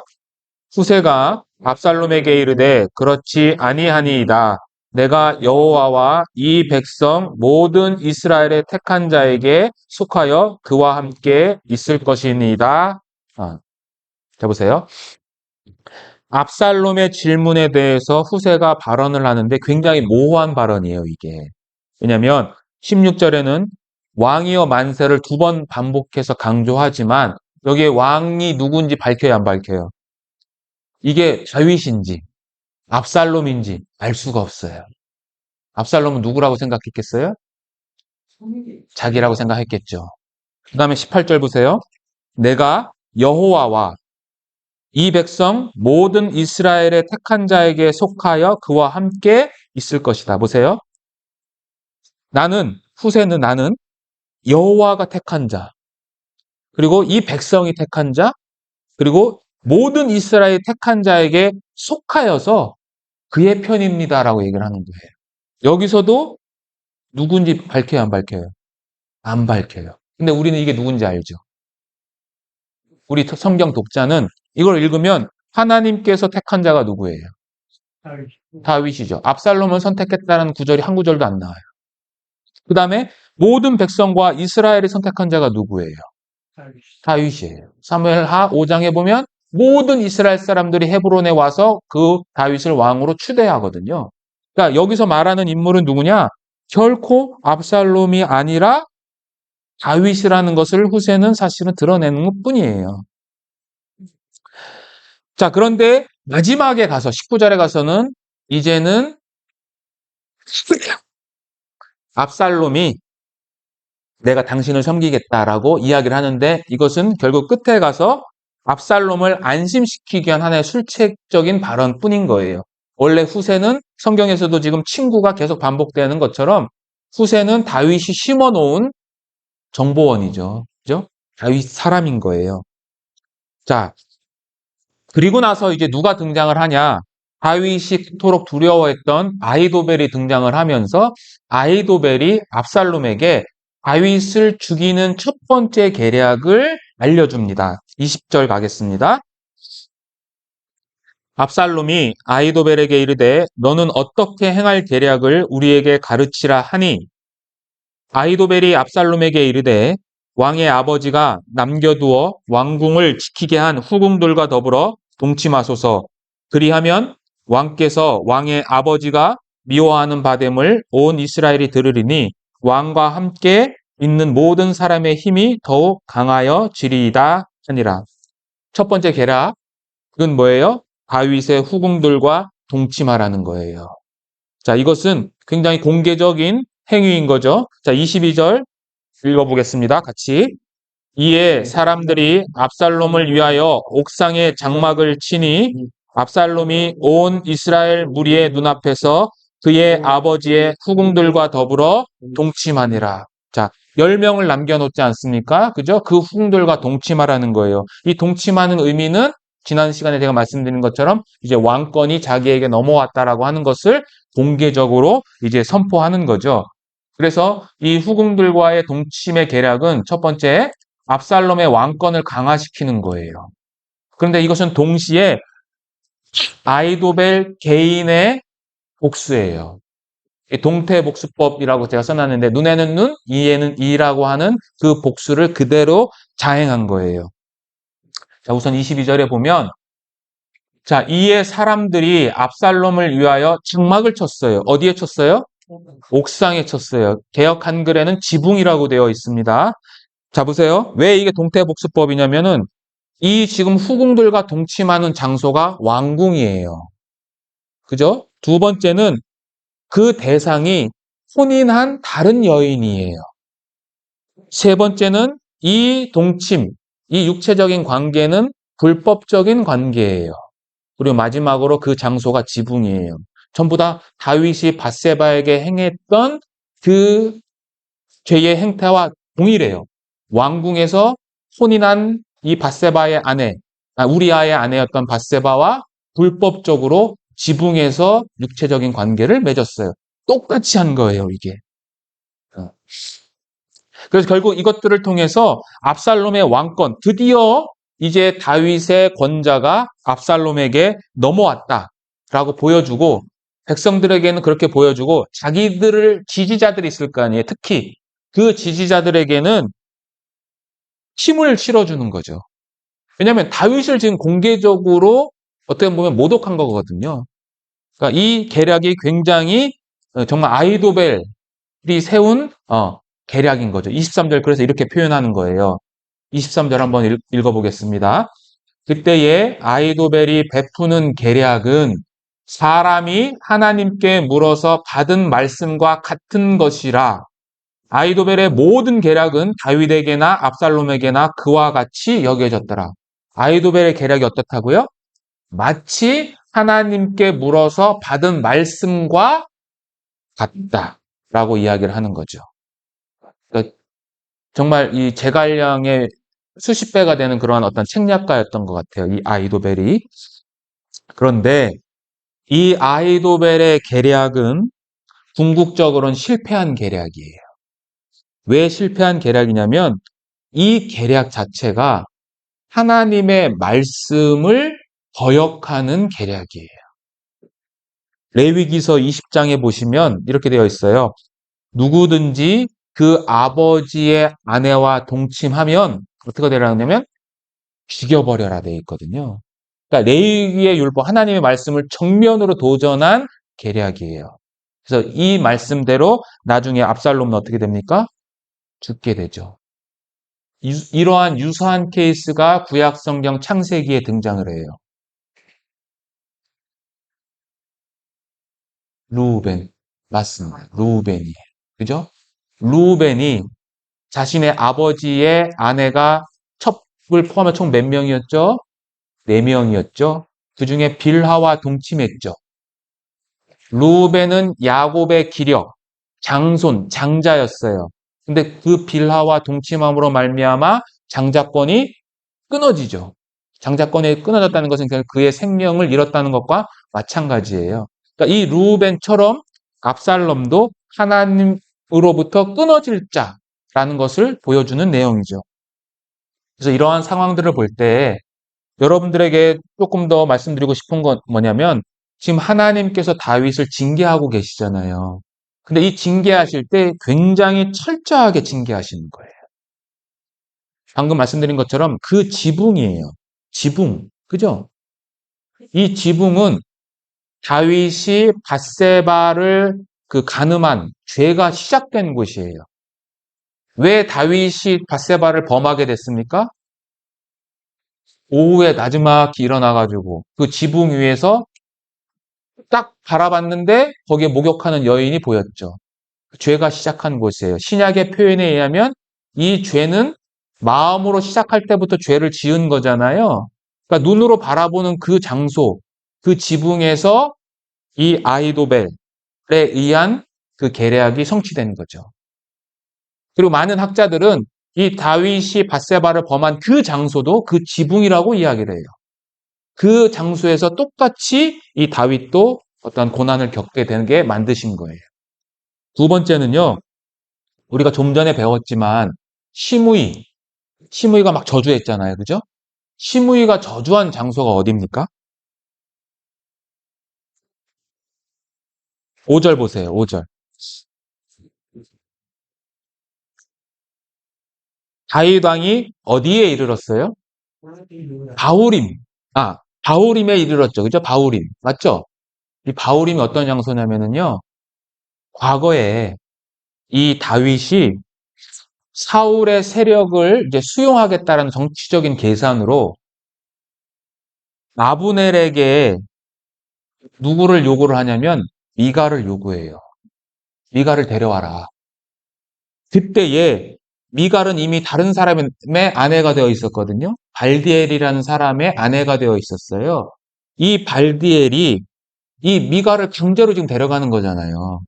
후세가 압살롬에게 이르되 그렇지 아니하니이다. 내가 여호와와 이 백성 모든 이스라엘의 택한 자에게 속하여 그와 함께 있을 것이니이다. 자 보세요. 압살롬의 질문에 대해서 후세가 발언을 하는데 굉장히 모호한 발언이에요, 이게. 왜냐하면 16절에는 왕이여 만세를 2번 반복해서 강조하지만 여기에 왕이 누군지 밝혀야 안 밝혀요? 이게 다윗인지 압살롬인지 알 수가 없어요. 압살롬은 누구라고 생각했겠어요? 자기라고 생각했겠죠. 그 다음에 18절 보세요. 내가 여호와와 이 백성 모든 이스라엘의 택한 자에게 속하여 그와 함께 있을 것이다. 보세요. 후세는 나는 여호와가 택한 자, 그리고 이 백성이 택한 자, 그리고 모든 이스라엘 택한 자에게 속하여서 그의 편입니다라고 얘기를 하는 거예요. 여기서도 누군지 밝혀요, 안 밝혀요? 안 밝혀요. 근데 우리는 이게 누군지 알죠? 우리 성경 독자는 이걸 읽으면 하나님께서 택한 자가 누구예요? 다윗이죠. 압살롬을 선택했다는 구절이 한 구절도 안 나와요. 그 다음에 모든 백성과 이스라엘이 선택한 자가 누구예요? 다윗이에요. 사무엘하 5장에 보면 모든 이스라엘 사람들이 헤브론에 와서 그 다윗을 왕으로 추대하거든요. 그러니까 여기서 말하는 인물은 누구냐? 결코 압살롬이 아니라 다윗이라는 것을 후세는 사실은 드러내는 것 뿐이에요. 자, 그런데 마지막에 가서 19절에 가서는 이제는 압살롬이 내가 당신을 섬기겠다라고 이야기를 하는데 이것은 결국 끝에 가서 압살롬을 안심시키기 위한 하나의 술책적인 발언뿐인 거예요. 원래 후세는 성경에서도 지금 친구가 계속 반복되는 것처럼 후세는 다윗이 심어놓은 정보원이죠. 그죠? 다윗 사람인 거예요. 자, 그리고 나서 이제 누가 등장을 하냐? 다윗이 그토록 두려워했던 아히도벨이 등장을 하면서 아히도벨이 압살롬에게 다윗을 죽이는 첫 번째 계략을 알려줍니다. 20절 가겠습니다. 압살롬이 아히도벨에게 이르되 너는 어떻게 행할 계략을 우리에게 가르치라 하니 아히도벨이 압살롬에게 이르되 왕의 아버지가 남겨두어 왕궁을 지키게 한 후궁들과 더불어 동침하소서. 그리하면 왕께서 왕의 아버지가 미워하는 바됨을 온 이스라엘이 들으리니 왕과 함께 있는 모든 사람의 힘이 더욱 강하여 지리이다 하니라. 첫 번째 계략, 그건 뭐예요? 다윗의 후궁들과 동침하라는 거예요. 자, 이것은 굉장히 공개적인 행위인 거죠. 자, 22절 읽어보겠습니다. 같이. 이에 사람들이 압살롬을 위하여 옥상에 장막을 치니 압살롬이 온 이스라엘 무리의 눈앞에서 그의 아버지의 후궁들과 더불어 동침하니라. 자, 10명을 남겨놓지 않습니까? 그죠? 그 후궁들과 동침하라는 거예요. 이 동침하는 의미는 지난 시간에 제가 말씀드린 것처럼 이제 왕권이 자기에게 넘어왔다라고 하는 것을 공개적으로 이제 선포하는 거죠. 그래서 이 후궁들과의 동침의 계략은 첫 번째, 압살롬의 왕권을 강화시키는 거예요. 그런데 이것은 동시에 아히도벨 개인의 복수예요. 동태복수법이라고 제가 써놨는데 눈에는 눈, 이에는 이라고 하는 그 복수를 그대로 자행한 거예요. 자, 우선 22절에 보면 자, 이에 사람들이 압살롬을 위하여 장막을 쳤어요. 어디에 쳤어요? 옥상에 쳤어요. 개역 한글에는 지붕이라고 되어 있습니다. 자, 보세요. 왜 이게 동태복수법이냐면은 이 지금 후궁들과 동침하는 장소가 왕궁이에요. 그죠? 두 번째는 그 대상이 혼인한 다른 여인이에요. 세 번째는 이 동침, 이 육체적인 관계는 불법적인 관계예요. 그리고 마지막으로 그 장소가 지붕이에요. 전부 다 다윗이 밧세바에게 행했던 그 죄의 행태와 동일해요. 왕궁에서 혼인한 이 밧세바의 아내, 우리아의 아내였던 밧세바와 불법적으로 지붕에서 육체적인 관계를 맺었어요. 똑같이 한 거예요, 이게. 어. 그래서 결국 이것들을 통해서 압살롬의 왕권, 드디어 이제 다윗의 권자가 압살롬에게 넘어왔다라고 보여주고, 백성들에게는 그렇게 보여주고, 자기들을 지지자들이 있을 거 아니에요. 특히 그 지지자들에게는 힘을 실어주는 거죠. 왜냐하면 다윗을 지금 공개적으로 어떻게 보면 모독한 거거든요. 그러니까 이 계략이 굉장히 정말 아이도벨이 세운 계략인 거죠. 23절 그래서 이렇게 표현하는 거예요. 23절 한번 읽어보겠습니다. 그때에 아이도벨이 베푸는 계략은 사람이 하나님께 물어서 받은 말씀과 같은 것이라. 아이도벨의 모든 계략은 다윗에게나 압살롬에게나 그와 같이 여겨졌더라. 아이도벨의 계략이 어떻다고요? 마치 하나님께 물어서 받은 말씀과 같다라고 이야기를 하는 거죠. 그러니까 정말 이 제갈량의 수십 배가 되는 그러한 어떤 책략가였던 것 같아요. 이 아이도벨이. 그런데 이 아이도벨의 계략은 궁극적으로는 실패한 계략이에요. 왜 실패한 계략이냐면 이 계략 자체가 하나님의 말씀을 거역하는 계략이에요. 레위기서 20장에 보시면 이렇게 되어 있어요. 누구든지 그 아버지의 아내와 동침하면 어떻게 되라냐면 죽여버려라 되어 있거든요. 그러니까 레위기의 율법, 하나님의 말씀을 정면으로 도전한 계략이에요. 그래서 이 말씀대로 나중에 압살롬은 어떻게 됩니까? 죽게 되죠. 이러한 유사한 케이스가 구약성경 창세기에 등장을 해요. 루벤, 맞습니다. 루벤이에요. 그죠? 루벤이 자신의 아버지의 아내가 첩을 포함해 총 몇 명이었죠? 4명이었죠. 그 중에 빌하와 동침했죠. 루벤은 야곱의 기력, 장손, 장자였어요. 근데 그 빌하와 동침함으로 말미암아 장자권이 끊어지죠. 장자권이 끊어졌다는 것은 그의 생명을 잃었다는 것과 마찬가지예요. 그러니까 이 루벤처럼 압살롬도 하나님으로부터 끊어질 자라는 것을 보여주는 내용이죠. 그래서 이러한 상황들을 볼 때 여러분들에게 조금 더 말씀드리고 싶은 건 뭐냐면 지금 하나님께서 다윗을 징계하고 계시잖아요. 근데 이 징계하실 때 굉장히 철저하게 징계하시는 거예요. 방금 말씀드린 것처럼 그 지붕이에요. 지붕. 그죠? 이 지붕은 다윗이 밧세바를 그 간음한 죄가 시작된 곳이에요. 왜 다윗이 밧세바를 범하게 됐습니까? 오후에 나지막히 일어나가지고 그 지붕 위에서 딱 바라봤는데 거기에 목욕하는 여인이 보였죠. 죄가 시작한 곳이에요. 신약의 표현에 의하면 이 죄는 마음으로 시작할 때부터 죄를 지은 거잖아요. 그러니까 눈으로 바라보는 그 장소, 그 지붕에서 이 아이도벨에 의한 그 계략이 성취된 거죠. 그리고 많은 학자들은 이 다윗이 밧세바를 범한 그 장소도 그 지붕이라고 이야기를 해요. 그 장소에서 똑같이 이 다윗도 어떤 고난을 겪게 되는 게 만드신 거예요. 두 번째는요, 우리가 좀 전에 배웠지만 시므이가 막 저주했잖아요. 그죠? 시므이가 저주한 장소가 어디입니까? 5절 보세요. 5절. 다윗 왕이 어디에 이르렀어요? 바후림. 바후림에 이르렀죠. 그죠? 바후림. 맞죠? 이 바후림이 어떤 장소냐면요. 과거에 이 다윗이 사울의 세력을 이제 수용하겠다는 정치적인 계산으로 아브넬에게 누구를 요구를 하냐면 미가를 요구해요. 미가를 데려와라. 그때에 미갈은 이미 다른 사람의 아내가 되어 있었거든요. 발디엘이라는 사람의 아내가 되어 있었어요. 이 발디엘이 이 미갈을 강제로 지금 데려가는 거잖아요.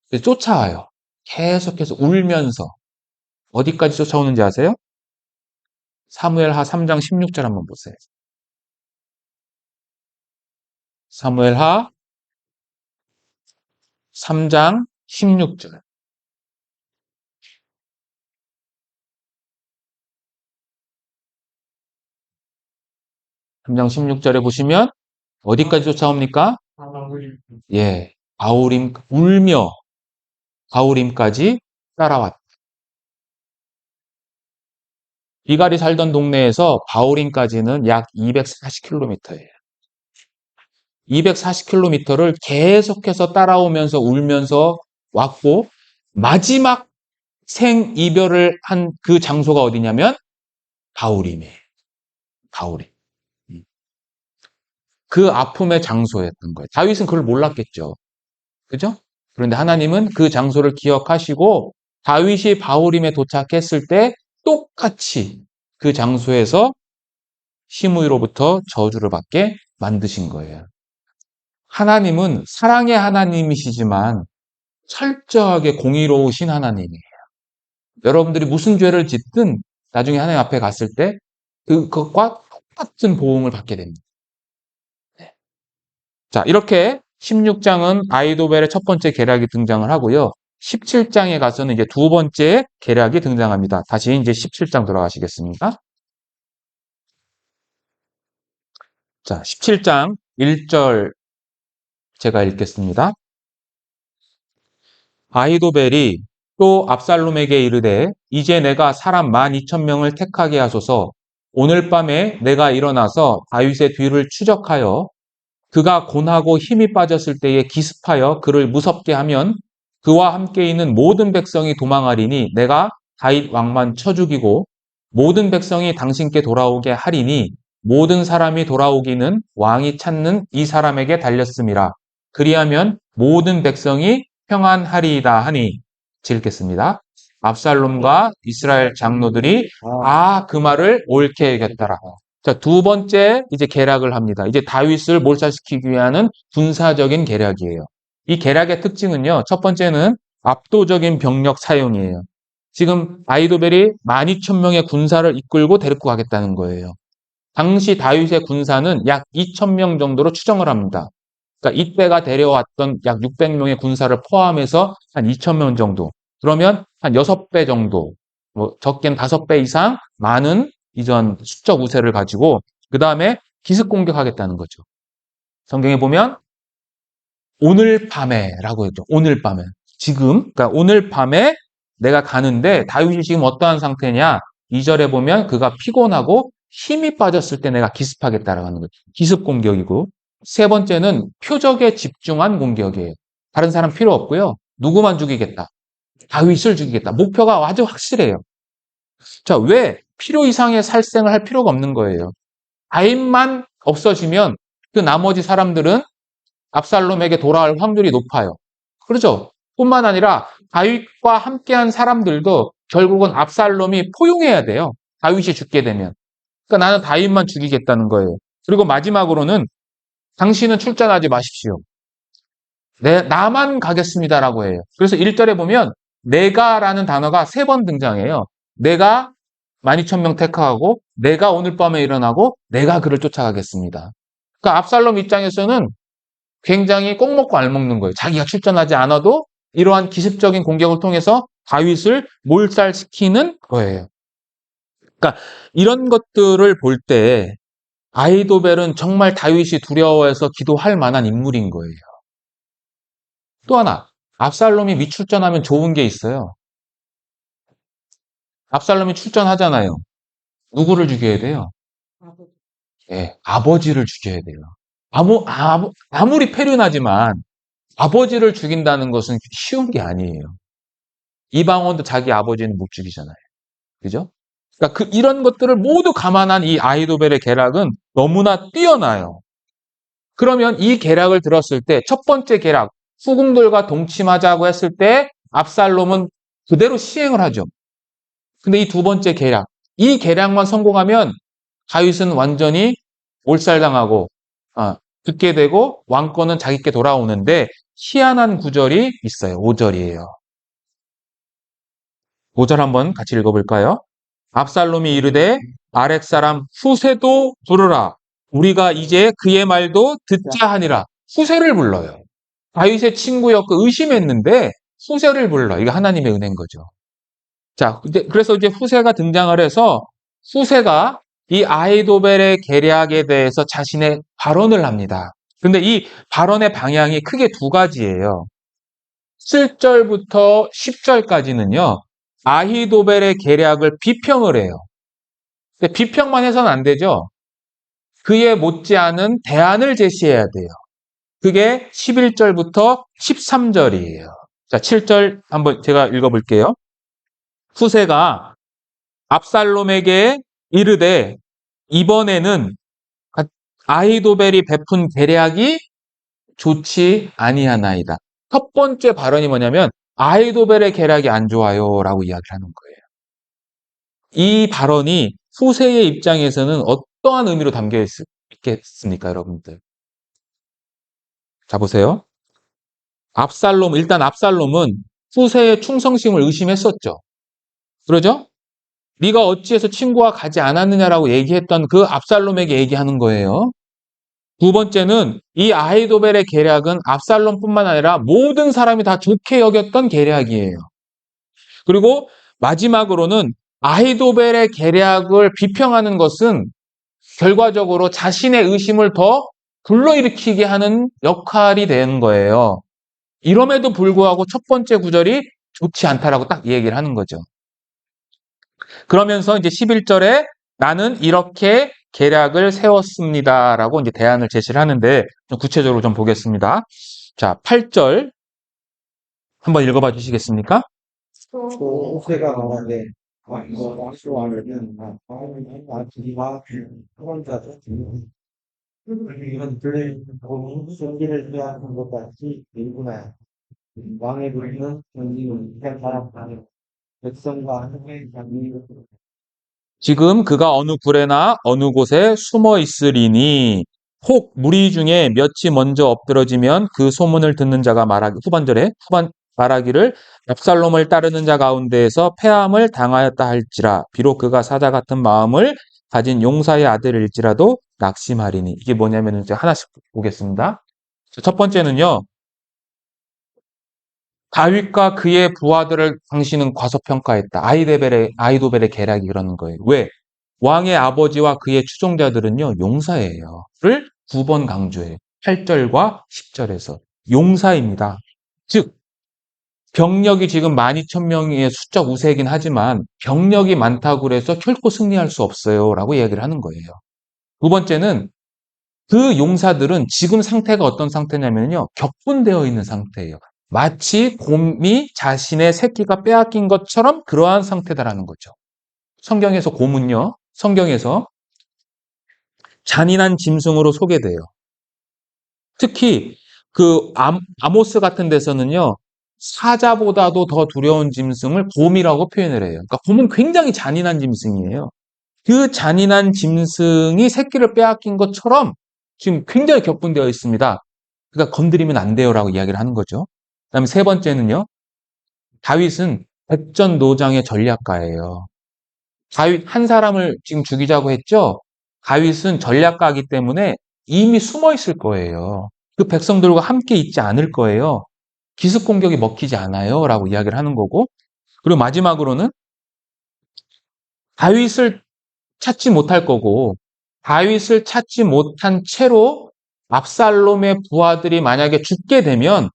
그래서 쫓아와요. 계속해서 울면서. 어디까지 쫓아오는지 아세요? 사무엘하 3장 16절 한번 보세요. 사무엘하 3장 16절. 3장 16절에 보시면 어디까지 쫓아옵니까? 예, 바울임 울며 바울임까지 따라왔다. 비갈이 살던 동네에서 바울임까지는 약 240km예요. 240km를 계속해서 따라오면서 울면서 왔고 마지막 생이별을 한 그 장소가 어디냐면 바울임이에요. 바울임. 그 아픔의 장소였던 거예요. 다윗은 그걸 몰랐겠죠. 그죠? 그런데 하나님은 그 장소를 기억하시고 다윗이 바울임에 도착했을 때 똑같이 그 장소에서 시므이로부터 저주를 받게 만드신 거예요. 하나님은 사랑의 하나님이시지만 철저하게 공의로우신 하나님이에요. 여러분들이 무슨 죄를 짓든 나중에 하나님 앞에 갔을 때 그것과 똑같은 보응을 받게 됩니다. 네. 자, 이렇게 16장은 아이도벨의 첫 번째 계략이 등장을 하고요. 17장에 가서는 이제 두 번째 계략이 등장합니다. 다시 이제 17장 돌아가시겠습니다. 자, 17장 1절 제가 읽겠습니다. 아히도벨이 또 압살롬에게 이르되 이제 내가 사람 12,000명을 택하게 하소서. 오늘 밤에 내가 일어나서 다윗의 뒤를 추적하여 그가 곤하고 힘이 빠졌을 때에 기습하여 그를 무섭게 하면 그와 함께 있는 모든 백성이 도망하리니 내가 다윗 왕만 쳐 죽이고 모든 백성이 당신께 돌아오게 하리니 모든 사람이 돌아오기는 왕이 찾는 이 사람에게 달렸음이라. 그리하면 모든 백성이 평안하리이다 하니. 읽겠습니다. 압살롬과 이스라엘 장로들이 그 말을 옳게 여겼더라. 자, 두 번째 이제 계략을 합니다. 이제 다윗을 몰살시키기 위한 군사적인 계략이에요. 이 계략의 특징은요. 첫 번째는 압도적인 병력 사용이에요. 지금 아히도벨이 12,000명의 군사를 이끌고 데리고 가겠다는 거예요. 당시 다윗의 군사는 약 2,000명 정도로 추정을 합니다. 그러니까 이때가 데려왔던 약 600명의 군사를 포함해서 한 2,000명 정도. 그러면 한 6배 정도, 뭐 적게는 5배 이상 많은 이전 수적 우세를 가지고 그 다음에 기습 공격하겠다는 거죠. 성경에 보면 오늘 밤에라고 했죠. 오늘 밤에. 지금, 그러니까 오늘 밤에 내가 가는데 다윗이 지금 어떠한 상태냐? 2절에 보면 그가 피곤하고 힘이 빠졌을 때 내가 기습하겠다라고 하는 거죠. 기습 공격이고. 세 번째는 표적에 집중한 공격이에요. 다른 사람 필요 없고요. 누구만 죽이겠다. 다윗을 죽이겠다. 목표가 아주 확실해요. 자, 왜 필요 이상의 살생을 할 필요가 없는 거예요. 다윗만 없어지면 그 나머지 사람들은 압살롬에게 돌아올 확률이 높아요. 그렇죠? 뿐만 아니라 다윗과 함께한 사람들도 결국은 압살롬이 포용해야 돼요. 다윗이 죽게 되면. 그러니까 나는 다윗만 죽이겠다는 거예요. 그리고 마지막으로는 당신은 출전하지 마십시오. 나만 가겠습니다라고 해요. 그래서 1절에 보면 내가라는 단어가 3번 등장해요. 내가 12,000명 택하고 내가 오늘 밤에 일어나고 내가 그를 쫓아가겠습니다. 그러니까 압살롬 입장에서는 굉장히 꼭 먹고 알 먹는 거예요. 자기가 출전하지 않아도 이러한 기습적인 공격을 통해서 다윗을 몰살시키는 거예요. 그러니까 이런 것들을 볼 때 아히도벨은 정말 다윗이 두려워해서 기도할 만한 인물인 거예요. 또 하나, 압살롬이 미출전하면 좋은 게 있어요. 압살롬이 출전하잖아요. 누구를 죽여야 돼요? 예, 아버지를 죽여야 돼요. 아무리 패륜하지만 아버지를 죽인다는 것은 쉬운 게 아니에요. 이방원도 자기 아버지는 못 죽이잖아요. 그죠? 그러니까 이런 것들을 모두 감안한 이 아히도벨의 계략은 너무나 뛰어나요. 그러면 이 계략을 들었을 때 첫 번째 계략, 후궁들과 동침하자고 했을 때 압살롬은 그대로 시행을 하죠. 근데 이 두 번째 계략, 이 계략만 성공하면 다윗은 완전히 몰살당하고 죽게 되고 왕권은 자기께 돌아오는데 희한한 구절이 있어요. 5절이에요. 5절 한번 같이 읽어볼까요? 압살롬이 이르되 아렉 사람 후세도 부르라. 우리가 이제 그의 말도 듣자 하니라. 후세를 불러요. 다윗의 친구였고 의심했는데 후세를 불러. 이거 하나님의 은혜인 거죠. 자, 그래서 이제 후세가 등장을 해서 후세가 이 아히도벨의 계략에 대해서 자신의 발언을 합니다. 근데 이 발언의 방향이 크게 두 가지예요. 7절부터 10절까지는요. 아히도벨의 계략을 비평을 해요. 근데 비평만 해서는 안 되죠. 그에 못지않은 대안을 제시해야 돼요. 그게 11절부터 13절이에요. 자, 7절 한번 제가 읽어볼게요. 후세가 압살롬에게 이르되 이번에는 아히도벨이 베푼 계략이 좋지 아니하나이다. 첫 번째 발언이 뭐냐면 아히도벨의 계략이 안 좋아요라고 이야기를 하는 거예요. 이 발언이 후세의 입장에서는 어떠한 의미로 담겨 있겠습니까, 여러분들? 자, 보세요. 일단 압살롬은 후세의 충성심을 의심했었죠. 그러죠? 네가 어찌해서 친구와 가지 않았느냐라고 얘기했던 그 압살롬에게 얘기하는 거예요. 두 번째는 이 아히도벨의 계략은 압살롬뿐만 아니라 모든 사람이 다 좋게 여겼던 계략이에요. 그리고 마지막으로는 아히도벨의 계략을 비평하는 것은 결과적으로 자신의 의심을 더 불러일으키게 하는 역할이 되는 거예요. 이럼에도 불구하고 첫 번째 구절이 좋지 않다라고 딱 얘기를 하는 거죠. 그러면서 이제 11절에 나는 이렇게 계략을 세웠습니다라고 이제 대안을 제시를 하는데 좀 구체적으로 좀 보겠습니다. 자, 8절 한번 읽어봐 주시겠습니까? 호세가 말하되 이거 왕수왕은 아기와 후원자도 이런 들의 손길을 해야 하는 것 같이 일구나 왕의 부리는 전쟁은 이한 사람 아니고 백성과 하나님의 장미를 지금 그가 어느 굴에나 어느 곳에 숨어 있으리니 혹 무리 중에 몇이 먼저 엎드러지면 그 소문을 듣는 자가 후반 말하기를 압살롬을 따르는 자 가운데에서 패함을 당하였다 할지라 비록 그가 사자 같은 마음을 가진 용사의 아들일지라도 낙심하리니. 이게 뭐냐면 이제 하나씩 보겠습니다. 첫 번째는요. 다윗과 그의 부하들을 당신은 과소평가했다. 아히도벨의 계략이 그러는 거예요. 왜? 왕의 아버지와 그의 추종자들은요, 용사예요. 를 9번 강조해요. 8절과 10절에서. 용사입니다. 즉, 병력이 지금 12,000명의 숫자 우세이긴 하지만 병력이 많다고 해서 결코 승리할 수 없어요. 라고 이야기를 하는 거예요. 두 번째는 그 용사들은 지금 상태가 어떤 상태냐면요. 격분되어 있는 상태예요. 마치 곰이 자신의 새끼가 빼앗긴 것처럼 그러한 상태다라는 거죠. 성경에서 곰은요. 성경에서 잔인한 짐승으로 소개돼요. 특히 그 아모스 같은 데서는요. 사자보다도 더 두려운 짐승을 곰이라고 표현을 해요. 그러니까 곰은 굉장히 잔인한 짐승이에요. 그 잔인한 짐승이 새끼를 빼앗긴 것처럼 지금 굉장히 격분되어 있습니다. 그러니까 건드리면 안 돼요라고 이야기를 하는 거죠. 그다음에 세 번째는요. 다윗은 백전노장의 전략가예요. 다윗 한 사람을 지금 죽이자고 했죠. 다윗은 전략가이기 때문에 이미 숨어 있을 거예요. 그 백성들과 함께 있지 않을 거예요. 기습 공격이 먹히지 않아요라고 이야기를 하는 거고. 그리고 마지막으로는 다윗을 찾지 못할 거고 다윗을 찾지 못한 채로 압살롬의 부하들이 만약에 죽게 되면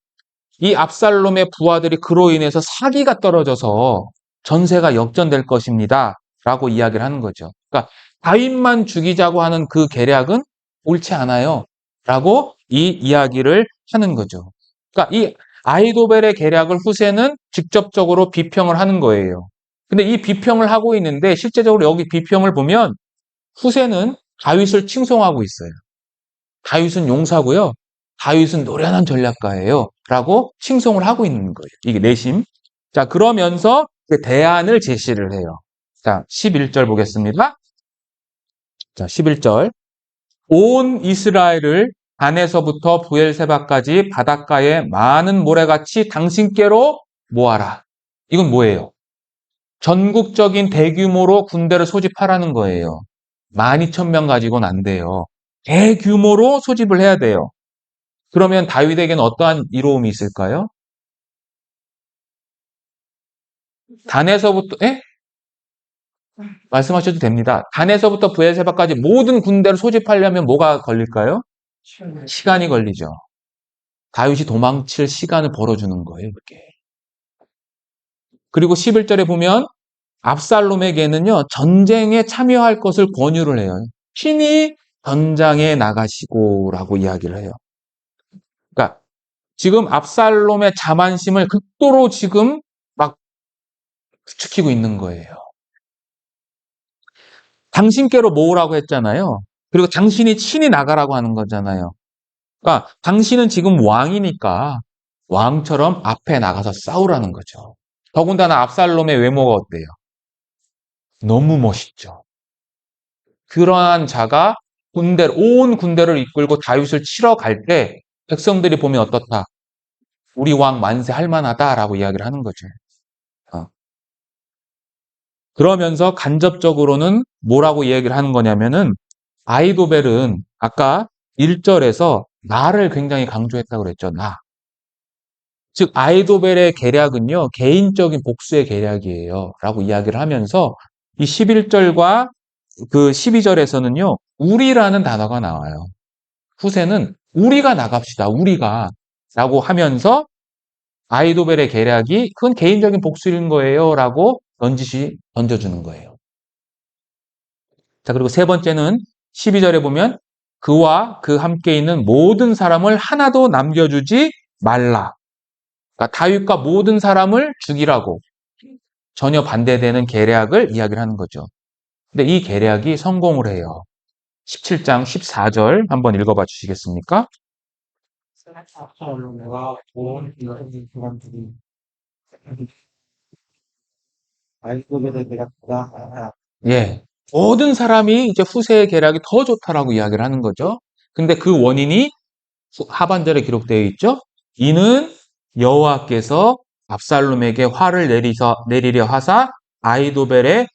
이 압살롬의 부하들이 그로 인해서 사기가 떨어져서 전세가 역전될 것입니다. 라고 이야기를 하는 거죠. 그러니까 다윗만 죽이자고 하는 그 계략은 옳지 않아요. 라고 이 이야기를 하는 거죠. 그러니까 이 아히도벨의 계략을 후세는 직접적으로 비평을 하는 거예요. 근데 이 비평을 하고 있는데 실제적으로 여기 비평을 보면 후세는 다윗을 칭송하고 있어요. 다윗은 용사고요. 다윗은 노련한 전략가예요. 라고 칭송을 하고 있는 거예요. 이게 내심. 자, 그러면서 그 대안을 제시를 해요. 자, 11절 보겠습니다. 자, 11절. 온 이스라엘을 단에서부터 부엘세바까지 바닷가에 많은 모래같이 당신께로 모아라. 이건 뭐예요? 전국적인 대규모로 군대를 소집하라는 거예요. 12,000명 가지고는 안 돼요. 대규모로 소집을 해야 돼요. 그러면 다윗에게는 어떠한 이로움이 있을까요? 단에서부터, 예? 말씀하셔도 됩니다. 단에서부터 부엘세바까지 모든 군대를 소집하려면 뭐가 걸릴까요? 시간이 걸리죠. 다윗이 도망칠 시간을 벌어주는 거예요, 그게. 그리고 11절에 보면 압살롬에게는요, 전쟁에 참여할 것을 권유를 해요. 친히 전장에 나가시고라고 이야기를 해요. 그러니까 지금 압살롬의 자만심을 극도로 지금 막 부추기고 있는 거예요. 당신께로 모으라고 했잖아요. 그리고 당신이 친히 나가라고 하는 거잖아요. 그러니까 당신은 지금 왕이니까 왕처럼 앞에 나가서 싸우라는 거죠. 더군다나 압살롬의 외모가 어때요? 너무 멋있죠. 그러한 자가 온 군대를 이끌고 다윗을 치러 갈 때 백성들이 보면 어떻다? 우리 왕 만세 할 만하다라고 이야기를 하는 거죠. 어. 그러면서 간접적으로는 뭐라고 이야기를 하는 거냐면은 아이도벨은 아까 1절에서 나를 굉장히 강조했다고 그랬죠. 나. 즉 아이도벨의 계략은요. 개인적인 복수의 계략이에요. 라고 이야기를 하면서 이 11절과 그 12절에서는요. 우리라는 단어가 나와요. 후세는 우리가 나갑시다. 우리가 라고 하면서 아이도벨의 계략이 그건 개인적인 복수인 거예요. 라고 던져주는 거예요. 자, 그리고 세 번째는 12절에 보면 그와 그 함께 있는 모든 사람을 하나도 남겨주지 말라. 그러니까 다윗과 모든 사람을 죽이라고 전혀 반대되는 계략을 이야기를 하는 거죠. 근데 이 계략이 성공을 해요. 17장 14절 한번 읽어봐 주시겠습니까? 압살롬과 온 이스라엘 사람들이 아이도벨의 계략보다 예. 모든 사람이 이제 후세의 계략이 더 좋다라고 이야기를 하는 거죠. 근데 그 원인이 하반절에 기록되어 있죠. 이는 여호와께서 압살롬에게 화를 내리려 하사 아이도벨의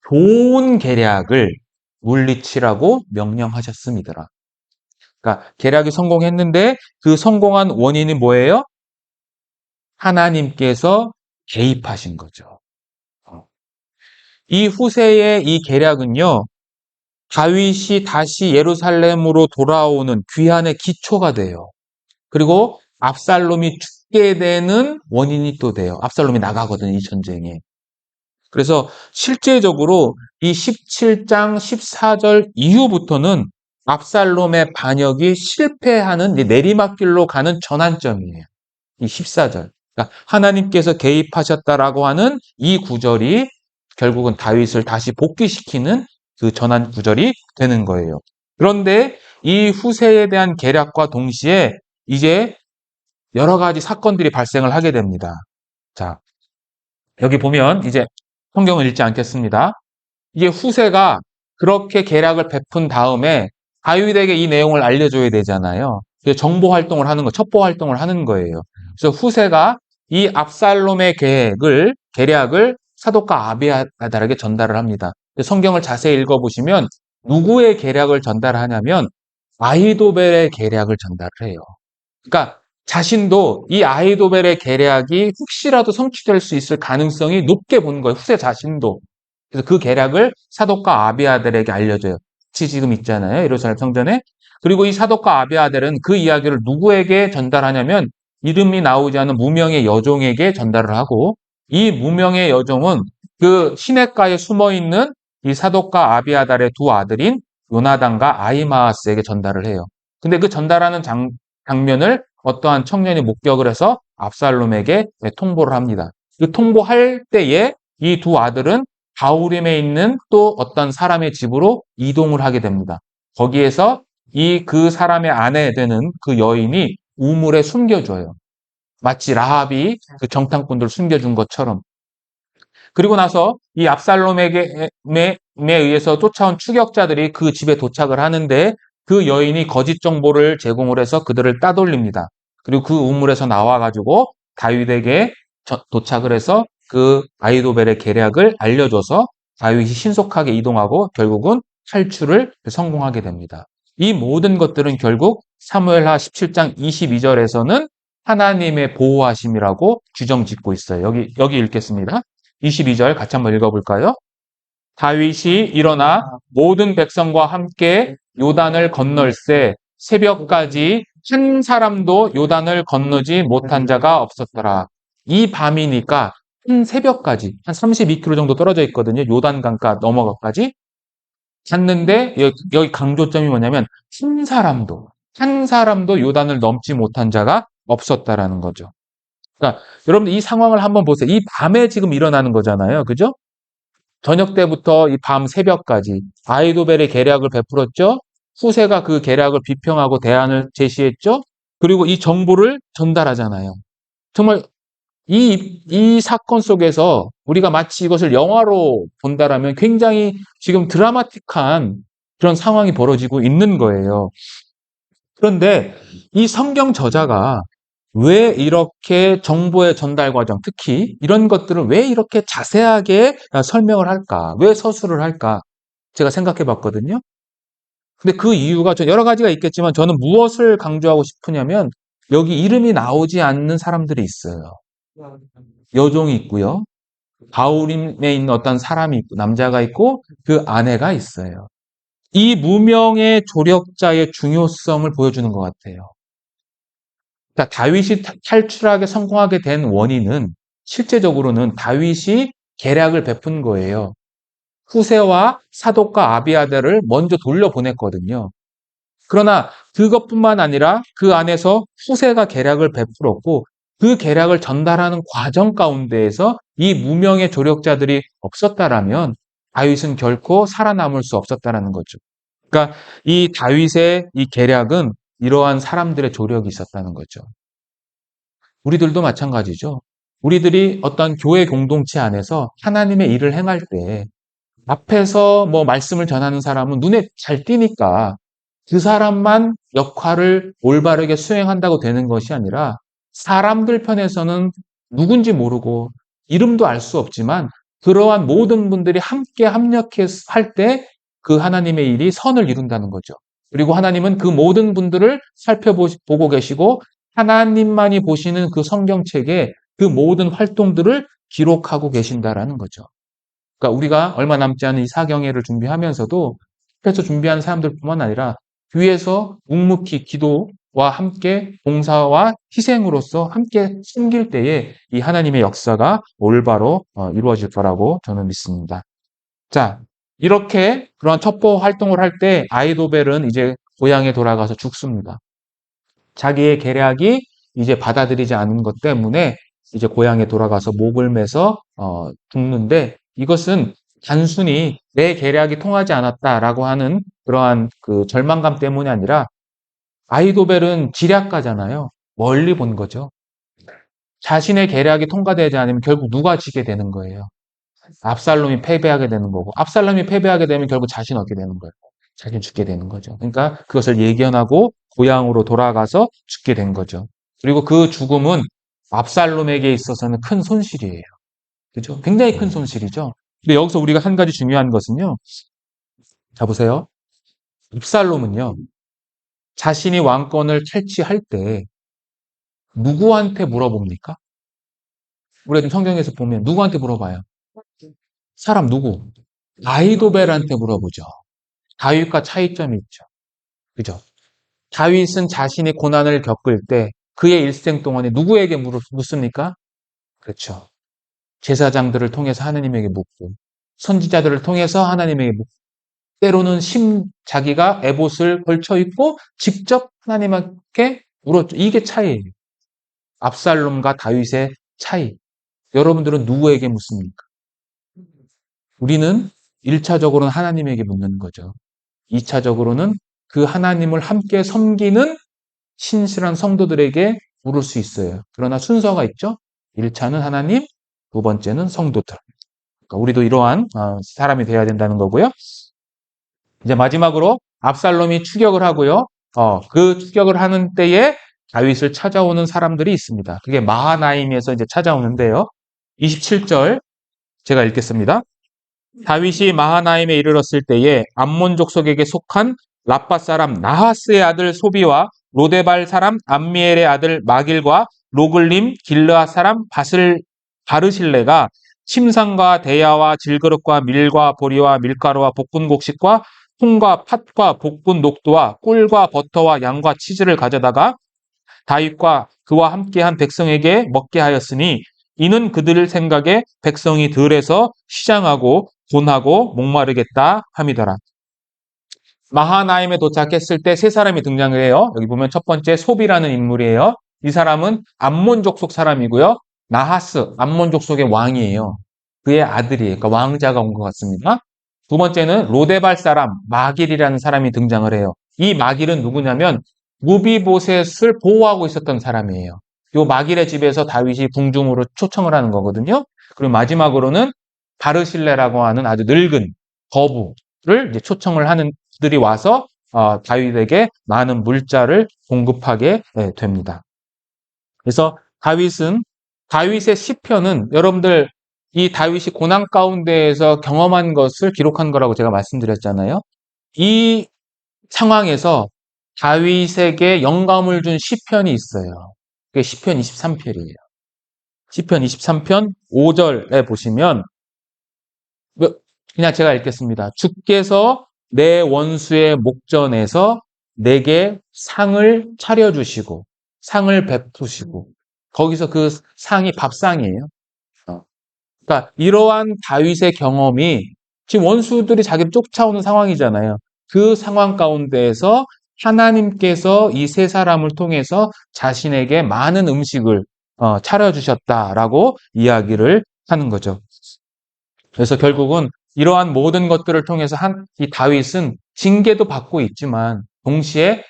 좋은 계략을 물리치라고 명령하셨습니다. 그러니까 계략이 성공했는데 그 성공한 원인이 뭐예요? 하나님께서 개입하신 거죠. 이 후세의 이 계략은요. 다윗이 다시 예루살렘으로 돌아오는 귀환의 기초가 돼요. 그리고 압살롬이 죽게 되는 원인이 또 돼요. 압살롬이 나가거든요, 이 전쟁에. 그래서 실제적으로 이 17장 14절 이후부터는 압살롬의 반역이 실패하는 내리막길로 가는 전환점이에요. 이 14절. 그러니까 하나님께서 개입하셨다라고 하는 이 구절이 결국은 다윗을 다시 복귀시키는 그 전환 구절이 되는 거예요. 그런데 이 후세에 대한 계략과 동시에 이제 여러 가지 사건들이 발생을 하게 됩니다. 자, 여기 보면 이제 성경을 읽지 않겠습니다. 이게 후세가 그렇게 계략을 베푼 다음에 다윗에게 이 내용을 알려줘야 되잖아요. 정보 활동을 하는 거, 첩보 활동을 하는 거예요. 그래서 후세가 이 압살롬의 계략을 사독과 아비아달에게 전달을 합니다. 성경을 자세히 읽어보시면 누구의 계략을 전달하냐면 아히도벨의 계략을 전달을 해요. 그러니까 자신도 이 아히도벨의 계략이 혹시라도 성취될 수 있을 가능성이 높게 보는 거예요. 후세 자신도. 그래서 그 계략을 사독과 아비아들에게 알려줘요. 같이 지금 있잖아요. 예루살렘 성전에. 그리고 이 사독과 아비아들은 그 이야기를 누구에게 전달하냐면 이름이 나오지 않은 무명의 여종에게 전달을 하고 이 무명의 여종은 그 시냇가에 숨어있는 이 사독과 아비아달의 두 아들인 요나단과 아히마아스에게 전달을 해요. 근데 그 전달하는 장면을 어떠한 청년이 목격을 해서 압살롬에게 통보를 합니다. 그 통보할 때에 이 두 아들은 바후림에 있는 또 어떤 사람의 집으로 이동을 하게 됩니다. 거기에서 그 사람의 아내 되는 그 여인이 우물에 숨겨줘요. 마치 라합이 그 정탐꾼들을 숨겨준 것처럼. 그리고 나서 이 압살롬에게 에 의해서 쫓아온 추격자들이 그 집에 도착을 하는데 그 여인이 거짓 정보를 제공을 해서 그들을 따돌립니다. 그리고 그 우물에서 나와가지고 다윗에게 도착을 해서 그 아이도벨의 계략을 알려줘서 다윗이 신속하게 이동하고 결국은 탈출을 성공하게 됩니다. 이 모든 것들은 결국 사무엘하 17장 22절에서는 하나님의 보호하심이라고 규정짓고 있어요. 여기 읽겠습니다. 22절 같이 한번 읽어볼까요? 다윗이 일어나 모든 백성과 함께 요단을 건널새 새벽까지 한 사람도 요단을 건너지 못한 자가 없었더라. 이 밤이니까 한 새벽까지 한 32km 정도 떨어져 있거든요. 요단강가 넘어가까지 갔는데 여기 강조점이 뭐냐면 한 사람도 요단을 넘지 못한 자가 없었다라는 거죠. 그러니까 여러분들 이 상황을 한번 보세요. 이 밤에 지금 일어나는 거잖아요. 그죠? 저녁 때부터 이 밤 새벽까지 아이도벨의 계략을 베풀었죠. 후세가 그 계략을 비평하고 대안을 제시했죠. 그리고 이 정보를 전달하잖아요. 정말 이 사건 속에서 우리가 마치 이것을 영화로 본다라면 굉장히 지금 드라마틱한 그런 상황이 벌어지고 있는 거예요. 그런데 이 성경 저자가 왜 이렇게 정보의 전달 과정, 특히 이런 것들을 왜 이렇게 자세하게 설명을 할까? 왜 서술을 할까? 제가 생각해 봤거든요. 근데 그 이유가 여러 가지가 있겠지만 저는 무엇을 강조하고 싶으냐면 여기 이름이 나오지 않는 사람들이 있어요. 여종이 있고요. 바울임에 있는 어떤 사람이 있고, 남자가 있고, 그 아내가 있어요. 이 무명의 조력자의 중요성을 보여주는 것 같아요. 그러니까 다윗이 탈출하게 성공하게 된 원인은 실제적으로는 다윗이 계략을 베푼 거예요. 후세와 사독과 아비아달을 먼저 돌려보냈거든요. 그러나 그것뿐만 아니라 그 안에서 후세가 계략을 베풀었고 그 계략을 전달하는 과정 가운데에서 이 무명의 조력자들이 없었다라면 다윗은 결코 살아남을 수 없었다라는 거죠. 그러니까 이 다윗의 이 계략은 이러한 사람들의 조력이 있었다는 거죠. 우리들도 마찬가지죠. 우리들이 어떤 교회 공동체 안에서 하나님의 일을 행할 때 앞에서 뭐 말씀을 전하는 사람은 눈에 잘 띄니까 그 사람만 역할을 올바르게 수행한다고 되는 것이 아니라 사람들 편에서는 누군지 모르고 이름도 알 수 없지만 그러한 모든 분들이 함께 합력해서 할 때 그 하나님의 일이 선을 이룬다는 거죠. 그리고 하나님은 그 모든 분들을 살펴보고 계시고 하나님만이 보시는 그 성경책에 그 모든 활동들을 기록하고 계신다라는 거죠. 그러니까 우리가 얼마 남지 않은 이 사경회를 준비하면서도 앞에서 준비하는 사람들뿐만 아니라 뒤에서 묵묵히 기도와 함께 봉사와 희생으로서 함께 숨길 때에 이 하나님의 역사가 올바로 이루어질 거라고 저는 믿습니다. 자, 이렇게 그런 첩보 활동을 할 때 아이도벨은 이제 고향에 돌아가서 죽습니다. 자기의 계략이 이제 받아들이지 않은 것 때문에 이제 고향에 돌아가서 목을 매서 죽는데 이것은 단순히 내 계략이 통하지 않았다라고 하는 그러한 그 절망감 때문이 아니라 아이도벨은 지략가잖아요. 멀리 본 거죠. 자신의 계략이 통과되지 않으면 결국 누가 지게 되는 거예요. 압살롬이 패배하게 되는 거고 압살롬이 패배하게 되면 결국 자신 얻게 되는 거예요. 자기는 죽게 되는 거죠. 그러니까 그것을 예견하고 고향으로 돌아가서 죽게 된 거죠. 그리고 그 죽음은 압살롬에게 있어서는 큰 손실이에요. 그죠? 굉장히 큰 손실이죠. 근데 여기서 우리가 한 가지 중요한 것은요. 자, 보세요. 압살롬은요. 자신이 왕권을 탈취할 때 누구한테 물어봅니까? 우리가 지금 성경에서 보면 누구한테 물어봐요? 사람 누구? 아이도벨한테 물어보죠. 다윗과 차이점이 있죠. 그죠? 다윗은 자신이 고난을 겪을 때 그의 일생 동안에 누구에게 묻습니까? 그렇죠. 제사장들을 통해서 하나님에게 묻고 선지자들을 통해서 하나님에게 묻고 때로는 자기가 에봇을 걸쳐 입고 직접 하나님께 물었죠. 이게 차이예요. 압살롬과 다윗의 차이. 여러분들은 누구에게 묻습니까? 우리는 1차적으로는 하나님에게 묻는 거죠. 2차적으로는 그 하나님을 함께 섬기는 신실한 성도들에게 물을 수 있어요. 그러나 순서가 있죠. 1차는 하나님, 두 번째는 성도들. 그러니까 우리도 이러한 사람이 되어야 된다는 거고요. 이제 마지막으로 압살롬이 추격을 하고요. 그 추격을 하는 때에 다윗을 찾아오는 사람들이 있습니다. 그게 마하나임에서 이제 찾아오는데요. 27절 제가 읽겠습니다. 다윗이 마하나임에 이르렀을 때에 암몬 족속에게 속한 라빠 사람 나하스의 아들 소비와 로데발 사람 암미엘의 아들 마길과 로글림 길르앗 사람 바르실레가 침상과 대야와 질그릇과 밀과 보리와 밀가루와 볶은 곡식과 콩과 팥과 볶은 녹두와 꿀과 버터와 양과 치즈를 가져다가 다윗과 그와 함께한 백성에게 먹게 하였으니 이는 그들 생각에 백성이 들에서 시장하고 곤하고 목마르겠다 함이더라. 마하나임에 도착했을 때 세 사람이 등장을 해요. 여기 보면 첫 번째 소비라는 인물이에요. 이 사람은 암몬 족속 사람이고요. 나하스, 암몬 족속의 왕이에요. 그의 아들이에요. 그러니까 왕자가 온 것 같습니다. 두 번째는 로데발 사람 마길이라는 사람이 등장을 해요. 이 마길은 누구냐면 무비보셋을 보호하고 있었던 사람이에요. 이 마길의 집에서 다윗이 궁중으로 초청을 하는 거거든요. 그리고 마지막으로는 바르실레라고 하는 아주 늙은 거부를 이제 초청을 하는 들이 와서 다윗에게 많은 물자를 공급하게 됩니다. 그래서 다윗의 시편은 여러분들 이 다윗이 고난 가운데에서 경험한 것을 기록한 거라고 제가 말씀드렸잖아요. 이 상황에서 다윗에게 영감을 준 시편이 있어요. 그게 시편 23편이에요. 시편 23편 5절에 보시면 그냥 제가 읽겠습니다. 주께서 내 원수의 목전에서 내게 상을 차려주시고 상을 베푸시고 거기서 그 상이 밥상이에요. 그러니까 이러한 다윗의 경험이 지금 원수들이 자기를 쫓아오는 상황이잖아요. 그 상황 가운데에서 하나님께서 이 세 사람을 통해서 자신에게 많은 음식을 차려주셨다라고 이야기를 하는 거죠. 그래서 결국은 이러한 모든 것들을 통해서 이 다윗은 징계도 받고 있지만 동시에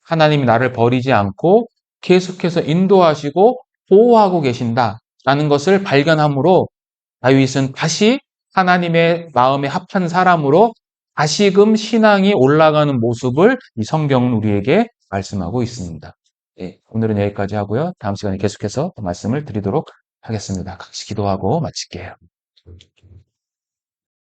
하나님이 나를 버리지 않고 계속해서 인도하시고 보호하고 계신다라는 것을 발견함으로 다윗은 다시 하나님의 마음에 합한 사람으로 다시금 신앙이 올라가는 모습을 이 성경은 우리에게 말씀하고 있습니다. 네, 오늘은 여기까지 하고요. 다음 시간에 계속해서 말씀을 드리도록 하겠습니다. 같이 기도하고 마칠게요.